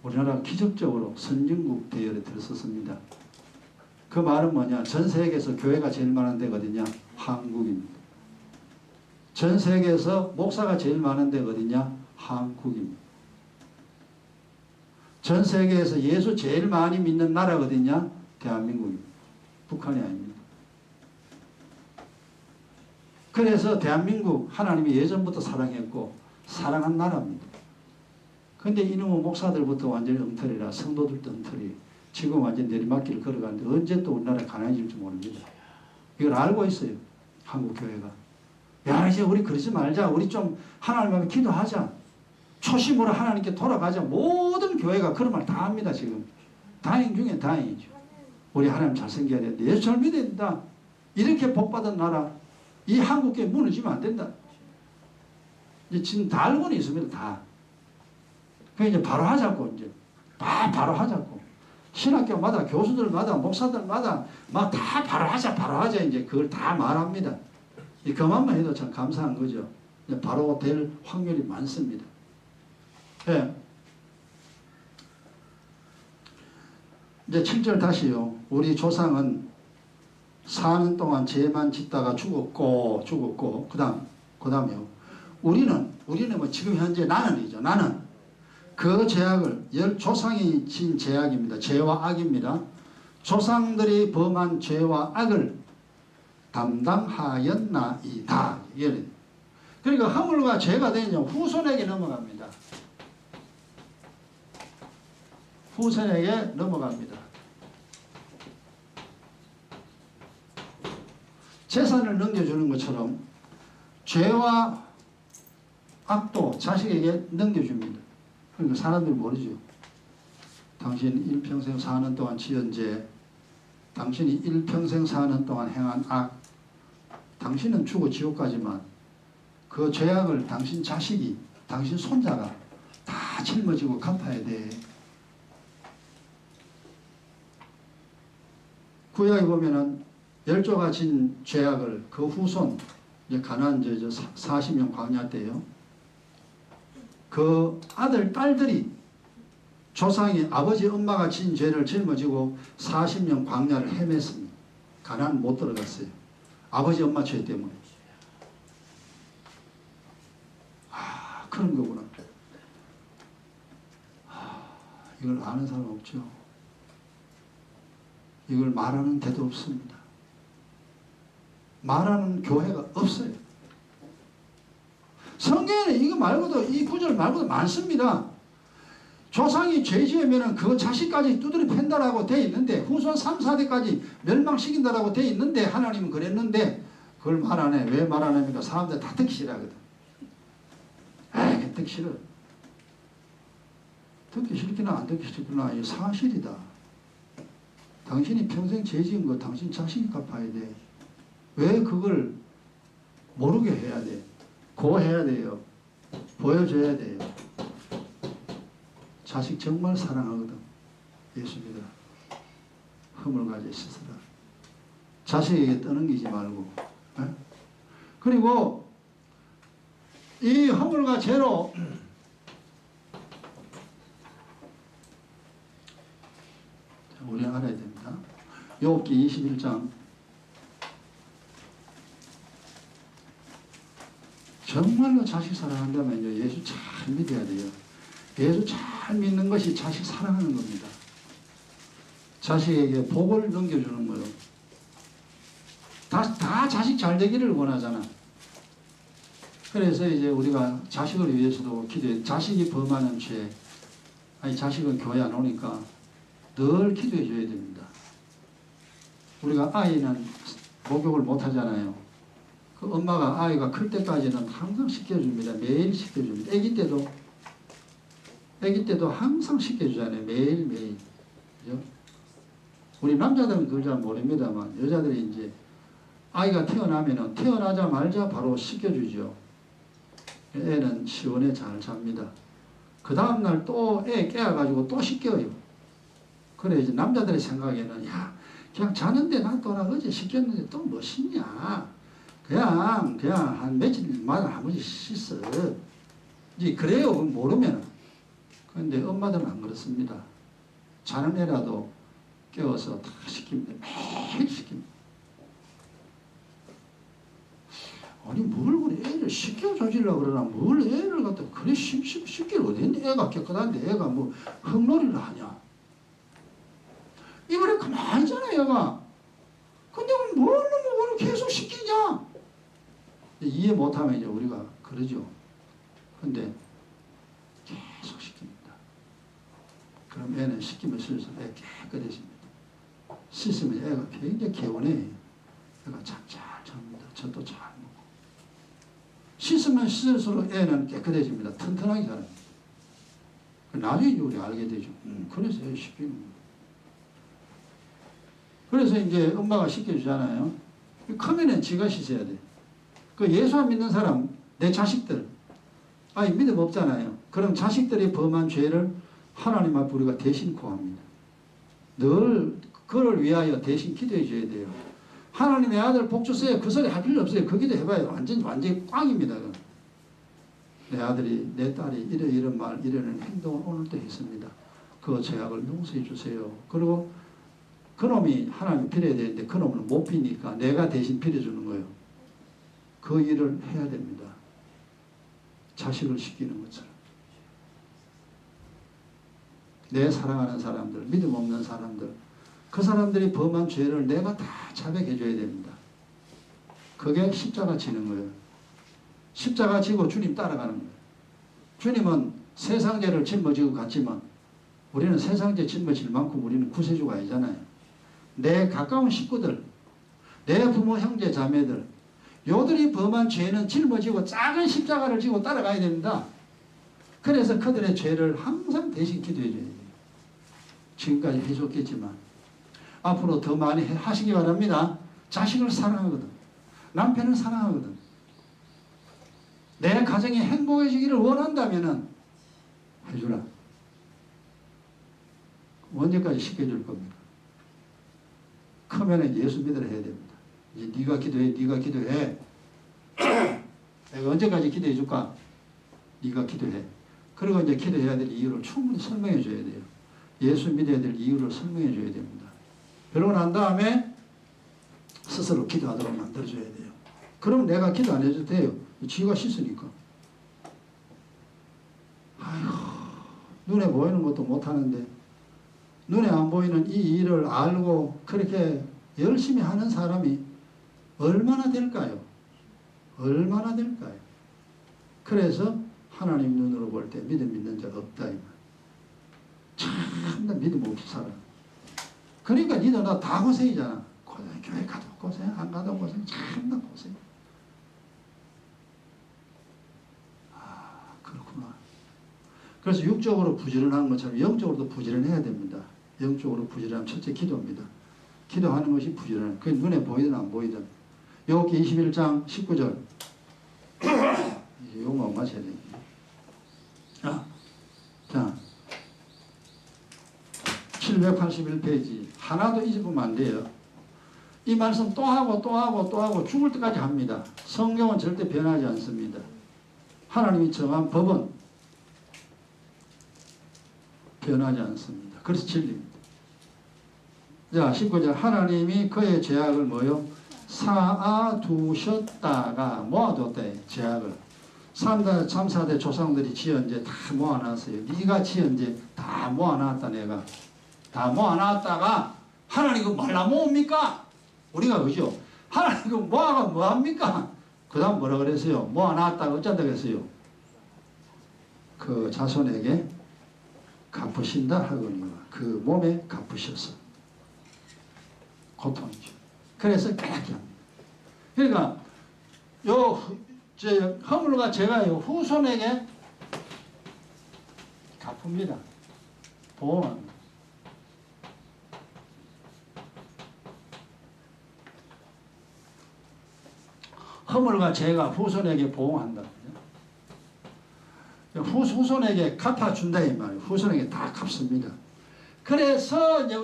우리나라가 기적적으로 선진국 대열에 들었었습니다. 그 말은 뭐냐? 전 세계에서 교회가 제일 많은 데가 어디냐? 한국입니다. 전 세계에서 목사가 제일 많은 데가 어디냐? 한국입니다. 전 세계에서 예수 제일 많이 믿는 나라가 어디냐? 대한민국입니다. 북한이 아닙니다. 그래서 대한민국 하나님이 예전부터 사랑했고 사랑한 나라입니다. 근데 이놈의 목사들부터 완전히 엉터리라, 성도들도 엉터리. 지금 완전 내리막길을 걸어가는데 언제 또 우리나라에 가난해질지 모릅니다. 이걸 알고 있어요. 한국 교회가. 야, 이제 우리 그러지 말자. 우리 좀 하나님 앞에 기도하자. 초심으로 하나님께 돌아가자. 모든 교회가 그런 말 다 합니다. 지금. 다행 중에 다행이죠. 우리 하나님 잘생겨야 되는데 예수 잘 믿어야 된다. 이렇게 복받은 나라, 이 한국교회 무너지면 안 된다. 이제 지금 다 알고는 있습니다. 다. 그냥 이제 바로 하자고. 이제 바로 하자고. 신학교마다, 교수들마다, 목사들마다 막 다 바로 하자. 이제 그걸 다 말합니다. 이 그만만 해도 참 감사한 거죠. 바로 될 확률이 많습니다. 예. 이제 7절 다시요. 우리 조상은 사는 동안 죄만 짓다가 죽었고, 그 다음에요. 우리는 뭐 지금 현재 나는이죠. 나는 그 죄악을, 조상이 진 죄악입니다. 죄와 악입니다. 조상들이 범한 죄와 악을 담당하였나이다. 그러니까 허물과 죄가 되면 후손에게 넘어갑니다. 후손에게 넘어갑니다. 재산을 넘겨주는 것처럼 죄와 악도 자식에게 넘겨줍니다. 그러니까 사람들이 모르죠. 당신 일평생 사는 동안 지은 죄, 당신이 일평생 사는 동안 행한 악, 당신은 죽어 지옥 가지만 그 죄악을 당신 자식이, 당신 손자가 다 짊어지고 갚아야 돼. 구약에 보면은 열조가 진 죄악을 그 후손, 이제 가나안 40년 광야 때요. 그 아들, 딸들이 조상이 아버지, 엄마가 진 죄를 짊어지고 40년 광야를 헤맸습니다. 가나안 못 들어갔어요. 아버지, 엄마 죄 때문에. 그런 거구나. 이걸 아는 사람 없죠. 이걸 말하는 데도 없습니다. 말하는 교회가 없어요. 성경에는 이거 말고도, 이 구절 말고도 많습니다. 조상이 죄 지으면 그 자식까지 두드려 팬다라고 돼 있는데, 후손 3, 4대까지 멸망시킨다라고 돼 있는데, 하나님은 그랬는데 그걸 말 안 해. 왜 말 안 합니까? 사람들 다 듣기 싫어하거든. 듣기 싫어. 듣기 싫구나 안 듣기 싫구나, 이 사실이다. 당신이 평생 죄 지은 거 당신 자신이 갚아야 돼. 왜 그걸 모르게 해야 돼? 고해야 돼요. 보여줘야 돼요. 자식 정말 사랑하거든. 예수 믿어. 허물과제 씻으라. 자식에게 떠넘기지 말고. 에? 그리고 이 허물과 죄로 우리 알아야 됩니다. 욥기 21장 정말로 자식 사랑한다면 예수 잘 믿어야 돼요. 예수 잘 믿는 것이 자식 사랑하는 겁니다. 자식에게 복을 넘겨주는 거예요. 다 자식 잘 되기를 원하잖아. 그래서 이제 우리가 자식을 위해서도 기도해. 자식이 범하는 죄, 아니 자식은 교회 안 오니까 늘 기도해 줘야 됩니다. 우리가 아이는 목욕을 못 하잖아요. 그 엄마가 아이가 클 때까지는 항상 씻겨줍니다. 매일 씻겨줍니다. 아기 때도 항상 씻겨주잖아요. 매일매일. 그죠? 우리 남자들은 그걸 잘 모릅니다만 여자들이 이제 아이가 태어나면은 태어나자마자 바로 씻겨주죠. 애는 시원해 잘 잡니다. 그 다음날 또 애 깨워가지고 또 씻겨요. 그래 이제 남자들의 생각에는 야 그냥 자는데 놔둬라 어제 씻겼는데 또 뭐 씻냐. 그냥 한 며칠마다 한 번씩 씻어. 이제 그래요. 모르면. 근데 엄마들은 안 그렇습니다. 자는 애라도 깨워서 다 시킵니다. 매일 시킵니다. 아니 뭘 그래 애를 시켜주려고 그러나 뭘 애를 갖다 그래 시킬 어디 있는데 애가 깨끗한데 애가 뭐 흙놀이를 하냐. 이번에 가만히 있잖아 얘가. 근데 뭘 계속 시키냐. 이해 못하면 이제 우리가 그러죠. 근데 계속 시킵니다. 그럼 애는 시키면 슬슬 애 깨끗해집니다. 씻으면 애가 굉장히 개운해. 애가 참 잘 잡니다. 젖도 잘 먹고. 씻으면 씻을수록 애는 깨끗해집니다. 튼튼하게 자라요. 나중에 우리 알게 되죠. 그래서 애 시키는 거예요. 그래서 이제 엄마가 시켜주잖아요. 크면은 지가 씻어야 돼. 그 예수 안 믿는 사람, 내 자식들, 아니 믿음 없잖아요. 그럼 자식들이 범한 죄를 하나님 앞에 우리가 대신 구합니다. 늘 그를 위하여 대신 기도해 줘야 돼요. 하나님의 아들 복 주세요. 그 소리 할 필요 없어요. 그 기도 해봐요. 완전히 꽝입니다. 내 아들이 내 딸이 이런 말 이러는 행동을 오늘도 했습니다. 그 죄악을 용서해 주세요. 그리고 그놈이 하나님 빌어야 되는데 그놈은 못 비니까 내가 대신 빌어주는 거예요. 그 일을 해야 됩니다. 자식을 시키는 것처럼. 내 사랑하는 사람들, 믿음 없는 사람들, 그 사람들이 범한 죄를 내가 다 자백해 줘야 됩니다. 그게 십자가 지는 거예요. 십자가 지고 주님 따라가는 거예요. 주님은 세상 죄를 짊어지고 갔지만 우리는 세상 죄 짊어질 만큼 우리는 구세주가 아니잖아요. 내 가까운 식구들, 내 부모, 형제, 자매들, 요들이 범한 죄는 짊어지고 작은 십자가를 지고 따라가야 됩니다. 그래서 그들의 죄를 항상 대신 기도해 줘야 돼요. 지금까지 해줬겠지만 앞으로 더 많이 하시기 바랍니다. 자식을 사랑하거든. 남편을 사랑하거든. 내 가정이 행복해지기를 원한다면 해주라. 언제까지 시켜줄 겁니까? 크면 예수 믿으라 해야 됩니다. 이제 네가 기도해, 네가 기도해. 내가 언제까지 기도해 줄까? 네가 기도해. 그리고 이제 기도해야 될 이유를 충분히 설명해 줘야 돼요. 예수 믿어야 될 이유를 설명해 줘야 됩니다. 그러고 난 다음에 스스로 기도하도록 만들어줘야 돼요. 그럼 내가 기도 안 해줘도 돼요. 지가 씻으니까. 아이고, 눈에 보이는 것도 못하는데 눈에 안 보이는 이 일을 알고 그렇게 열심히 하는 사람이 얼마나 될까요? 얼마나 될까요? 그래서 하나님 눈으로 볼 때 믿음 있는 자가 없다. 참나 믿음 없이 살아. 그러니까 니도 나 다 고생이잖아. 교회 가도 고생, 안 가도 고생, 참나 고생. 아, 그렇구나. 그래서 육적으로 부지런한 것처럼 영적으로도 부지런해야 됩니다. 영적으로 부지런하면 첫째 기도입니다. 기도하는 것이 부지런해. 그게 눈에 보이든 안 보이든. 욥기 21장 19절. 이제 요거 맞춰야 됩니다. 자, 781페이지 하나도 잊어보면 안 돼요. 이 말씀 또 하고 또 하고 또 하고 죽을 때까지 합니다. 성경은 절대 변하지 않습니다. 하나님이 정한 법은 변하지 않습니다. 그래서 진리입니다. 자, 19절 하나님이 그의 죄악을 뭐요? 쌓아두셨다가 모아뒀대. 죄악을 3대 3,4대 조상들이 지은 죄 다 모아놨어요. 네가 지은 죄 다 모아놨다. 내가 다 모아놨다가 하나님 그 말라 모읍니까? 우리가 그죠? 하나님 그 모아가 뭐합니까? 그 다음 뭐라 그랬어요? 모아놨다가 어쩐다 그랬어요? 그 자손에게 갚으신다 하거니와 그 몸에 갚으셔서 고통이죠. 그래서 깨닫게 합니다. 그러니까 허물과 죄가요 후손에게 갚습니다. 보험합니다. 허물과 죄가 후손에게 보응한다. 후손에게 갚아준다 이 말이에요. 후손에게 다 갚습니다. 그래서 이제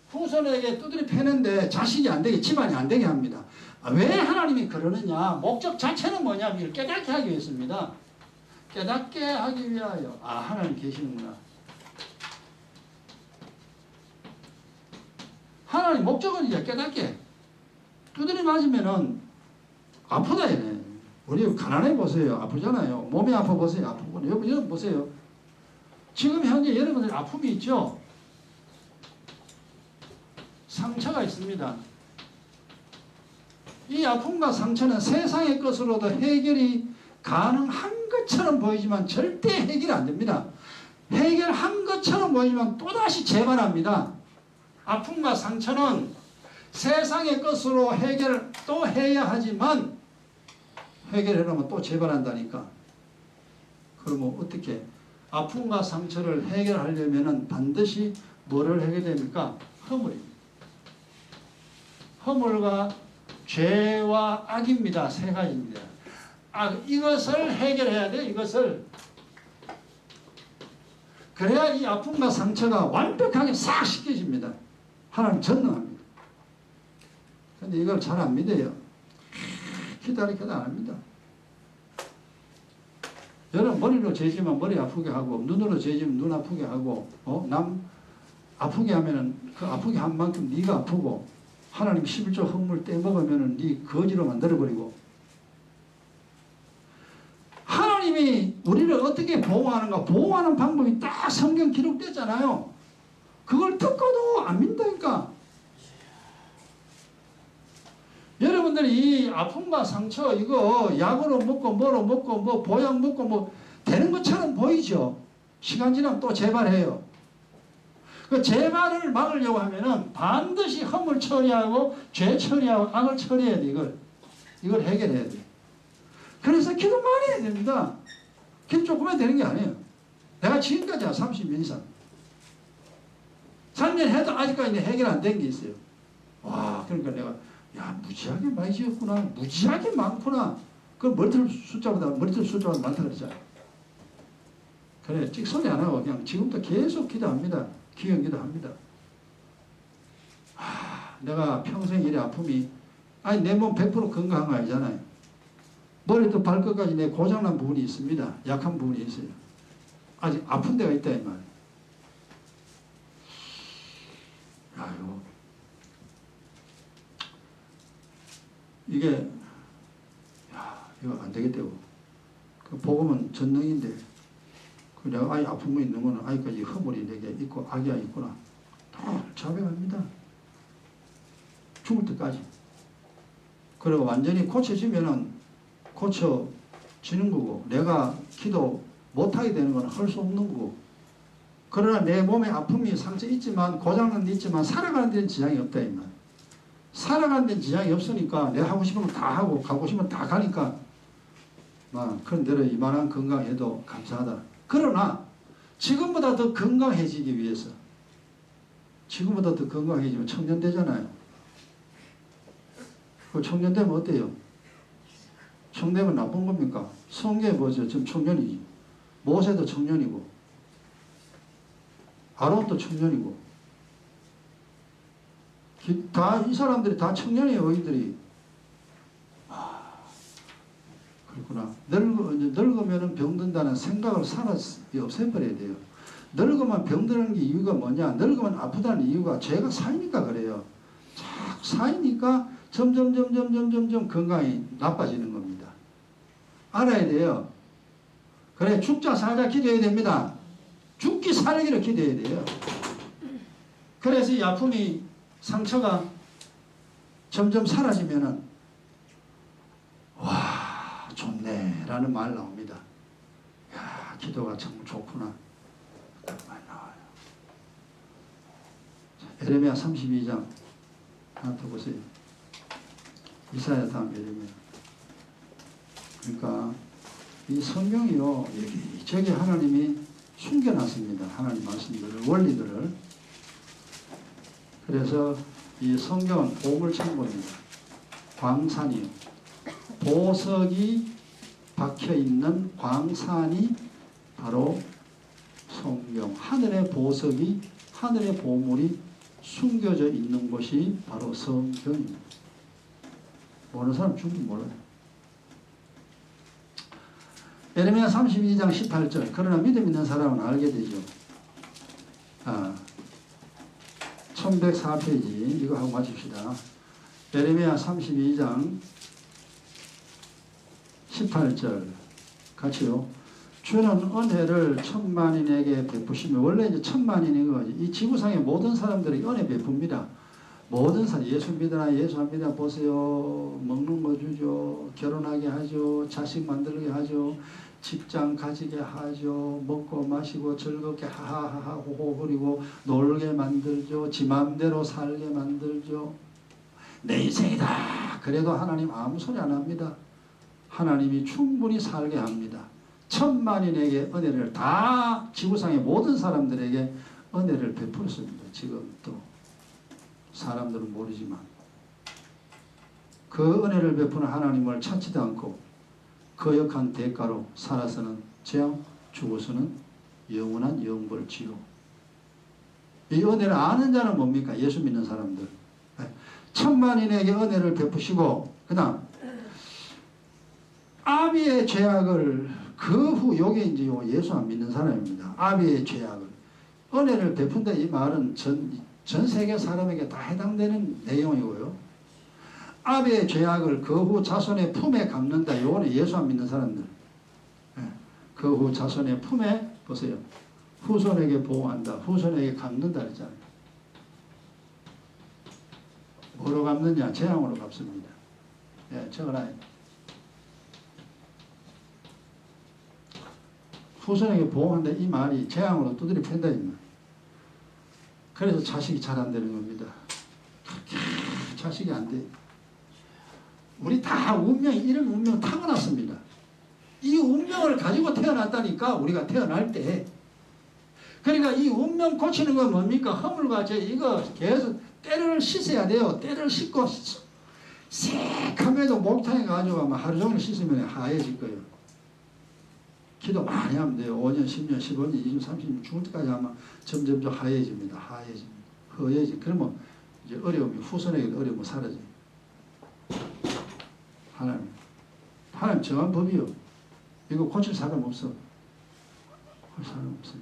후손에게 두드려 패는데 자식이 안 되게 집안이 안 되게 합니다. 왜 하나님이 그러느냐? 목적 자체는 뭐냐면 깨닫게 하기 위해서입니다. 깨닫게 하기 위하여. 아, 하나님 계시는구나. 하나님 목적은 이제 깨닫게. 두드려 맞으면은 아프다 이래. 우리 가난해 보세요. 아프잖아요. 몸이 아파 보세요. 아프고 여러분 보세요. 지금 현재 여러분들 아픔이 있죠. 상처가 있습니다. 이 아픔과 상처는 세상의 것으로도 해결이 가능한 것처럼 보이지만 절대 해결이 안 됩니다. 해결한 것처럼 보이지만 또다시 재발합니다. 아픔과 상처는 세상의 것으로 해결을 또 해야 하지만 해결해놓으면 또 재발한다니까. 그러면 어떻게? 아픔과 상처를 해결하려면 반드시 뭐를 해결됩니까? 허물입니다. 허물과 죄와 악입니다. 세 가지입니다. 이것을 해결해야 돼. 이것을. 그래야 이 아픔과 상처가 완벽하게 싹 씻겨집니다. 하나님 전능합니다. 근데 이걸 잘 안 믿어요. 기다리기도 안 합니다. 여러분 머리로 재지면 머리 아프게 하고 눈으로 재지면 눈 아프게 하고 남 아프게 하면은 그 아프게 한 만큼 네가 아프고 하나님 11조 흙물 떼먹으면은 네 거지로 만들어버리고 하나님이 우리를 어떻게 보호하는가 보호하는 방법이 딱 성경 기록됐잖아요. 그걸 듣고도 안 믿다니까. 여러분들이 이 아픔과 상처 이거 약으로 먹고 뭐로 먹고 뭐 보약 먹고 뭐 되는 것처럼 보이죠. 시간 지나면 또 재발해요. 그 재발을 막으려고 하면은 반드시 허물 처리하고 죄 처리하고 악을 처리해야 돼. 이걸 해결해야 돼. 그래서 기도 많이 해야 됩니다. 기도 조금만 되는 게 아니에요. 내가 지금까지 한 30년 이상 3년 해도 아직까지 해결 안 된 게 있어요. 와, 그러니까 내가 야, 무지하게 많이 지었구나. 무지하게 많구나. 그 머리털 숫자보다 많다 그랬잖아요. 그래, 찍소리 안 하고 그냥 지금부터 계속 기도합니다. 기형 기도합니다. 내가 평생 이래 아픔이 내 몸 100% 건강한 거 아니잖아요. 머리부터 발끝까지 내 고장난 부분이 있습니다. 약한 부분이 있어요. 아직 아픈 데가 있다 이 말이에요. 이게 이거 안 되겠다고. 그 복음은 전능인데 내가 아픈 거 있는 거는 아직까지 허물이 내게 있고 악이야 있구나. 다 자백합니다. 죽을 때까지. 그리고 완전히 고쳐지면은 고쳐지는 거고 내가 기도 못하게 되는 건 할 수 없는 거고. 그러나 내 몸에 아픔이 상처 있지만 고장난 데 있지만 살아가는 데는 지장이 없다 이 말. 살아가는 데는 지장이 없으니까 내가 하고 싶은 거 다 하고 가고 싶으면 다 가니까 그런 대로 이만한 건강해도 감사하다. 그러나 지금보다 더 건강해지기 위해서 지금보다 더 건강해지면 청년 되잖아요. 그 청년 되면 어때요? 청년 되면 나쁜 겁니까? 성경에 보세요. 지금 청년이지. 모세도 청년이고 아론도 청년이고 다 이 사람들이 다 청년이에요. 의들이. 그렇구나. 늙으면 병든다는 생각을 없애버려야 돼요. 늙으면 병드는 게 이유가 뭐냐? 늙으면 아프다는 이유가 죄가 쌓이니까 그래요. 자꾸 쌓이니까 점점 건강이 나빠지는 겁니다. 알아야 돼요. 그래 죽자 살자 기도해야 됩니다. 죽기 살기를 기도해야 돼요. 그래서 이 아픔이 상처가 점점 사라지면은 와 좋네 라는 말 나옵니다. 야 기도가 참 좋구나 그런 말 나와요. 자, 에레미야 32장 하나 더 보세요. 이사야 다음 에레미야. 그러니까 이 성경이요 여기저기 하나님이 숨겨놨습니다. 하나님 말씀들을 원리들을. 그래서 이 성경은 보물창고입니다. 광산이요. 보석이 박혀있는 광산이 바로 성경. 하늘의 보석이 하늘의 보물이 숨겨져 있는 곳이 바로 성경입니다. 모르는 사람 충분히 몰라요. 에레미야 32장 18절. 그러나 믿음 있는 사람은 알게 되죠. 1104페이지 이거 하고 마칩시다. 에레미야 32장 18절 같이요. 주는 은혜를 천만인에게 베푸시며 원래 이제 천만인인 거지. 이 지구상의 모든 사람들에게 은혜 베풉니다. 모든 사람 예수 믿으나 예수 안 믿으나 보세요. 먹는 거 주죠. 결혼하게 하죠. 자식 만들게 하죠. 직장 가지게 하죠. 먹고 마시고 즐겁게 하하하하 호호거리고 놀게 만들죠. 지 맘대로 살게 만들죠. 내 인생이다. 그래도 하나님 아무 소리 안 합니다. 하나님이 충분히 살게 합니다. 천만인에게 은혜를 다 지구상의 모든 사람들에게 은혜를 베풀었습니다. 지금 또 사람들은 모르지만 그 은혜를 베푸는 하나님을 찾지도 않고 거역한 대가로 살아서는 재앙, 죽어서는 영원한 영벌 지옥. 이 은혜를 아는 자는 뭡니까? 예수 믿는 사람들. 천만인에게 은혜를 베푸시고 그 다음 아비의 죄악을 그 후 요게 이제 예수 안 믿는 사람입니다. 아비의 죄악을 은혜를 베푼다 이 말은 전 세계 사람에게 다 해당되는 내용이고요. 아비의 죄악을 그 후 자손의 품에 갚는다. 요거는 예수 안 믿는 사람들. 그 후 자손의 품에 보세요. 후손에게 보호한다. 후손에게 갚는다 그랬잖아요. 뭐로 갚느냐? 재앙으로 갚습니다. 적어놔요. 후손에게 보호한다 이 말이 재앙으로 두드려 팬다 이 말. 그래서 자식이 잘 안 되는 겁니다. 자식이 안 돼. 우리 다 운명이 이런 운명 타고났습니다. 이 운명을 가지고 태어났다니까 우리가 태어날 때. 그러니까 이 운명 고치는 건 뭡니까? 허물과 죄 이거 계속 때를 씻어야 돼요. 때를 씻고 새카매도 목탕에 가지고 하루 종일 씻으면 하얘질 거예요. 기도 많이 하면 돼요. 5년, 10년, 15년, 20년, 30년 죽을 때까지 하면 점점 하얘집니다. 하얘집니다. 허얘지. 그러면 이제 어려움이 후손에게 어려움이 사라져요. 하나님 정한 법이요. 이거 고칠 사람 없어. 고칠 사람 없어요.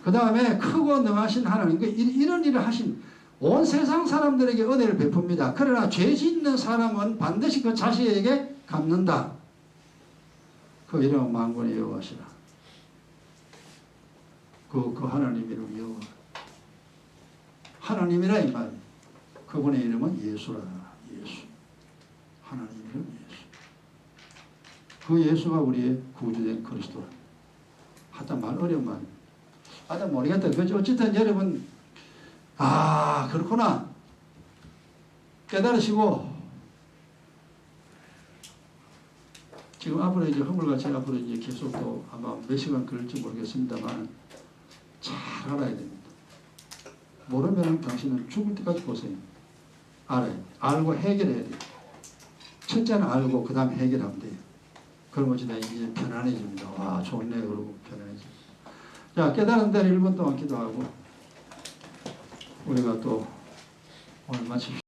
그 다음에 크고 능하신 하나님, 이런 일을 하신 온 세상 사람들에게 은혜를 베풉니다. 그러나 죄 짓는 사람은 반드시 그 자식에게 갚는다. 그 이름은 만군의 여호와시라. 그 하나님 이름 여호와. 하나님이라 이 말. 그분의 이름은 예수라. 예수. 하나님 이름 예수. 그 예수가 우리의 구주된 그리스도라. 하다 말 어려운 말. 하다 모르겠다. 그죠? 어쨌든 여러분 그렇구나. 깨달으시고 지금 앞으로 이제 허물같이 앞으로 이제 계속 또 아마 몇 시간 걸릴지 모르겠습니다만 잘 알아야 됩니다. 모르면 당신은 죽을 때까지 보세요. 알아야 돼요. 알고 해결해야 돼요. 첫째는 알고 그 다음 해결하면 돼요. 그러면 이제 편안해집니다. 와 좋네 그러고 편안해집니다. 자 깨달은 대로 1분 동안 기도하고 우리가 또 오늘 마칩시다.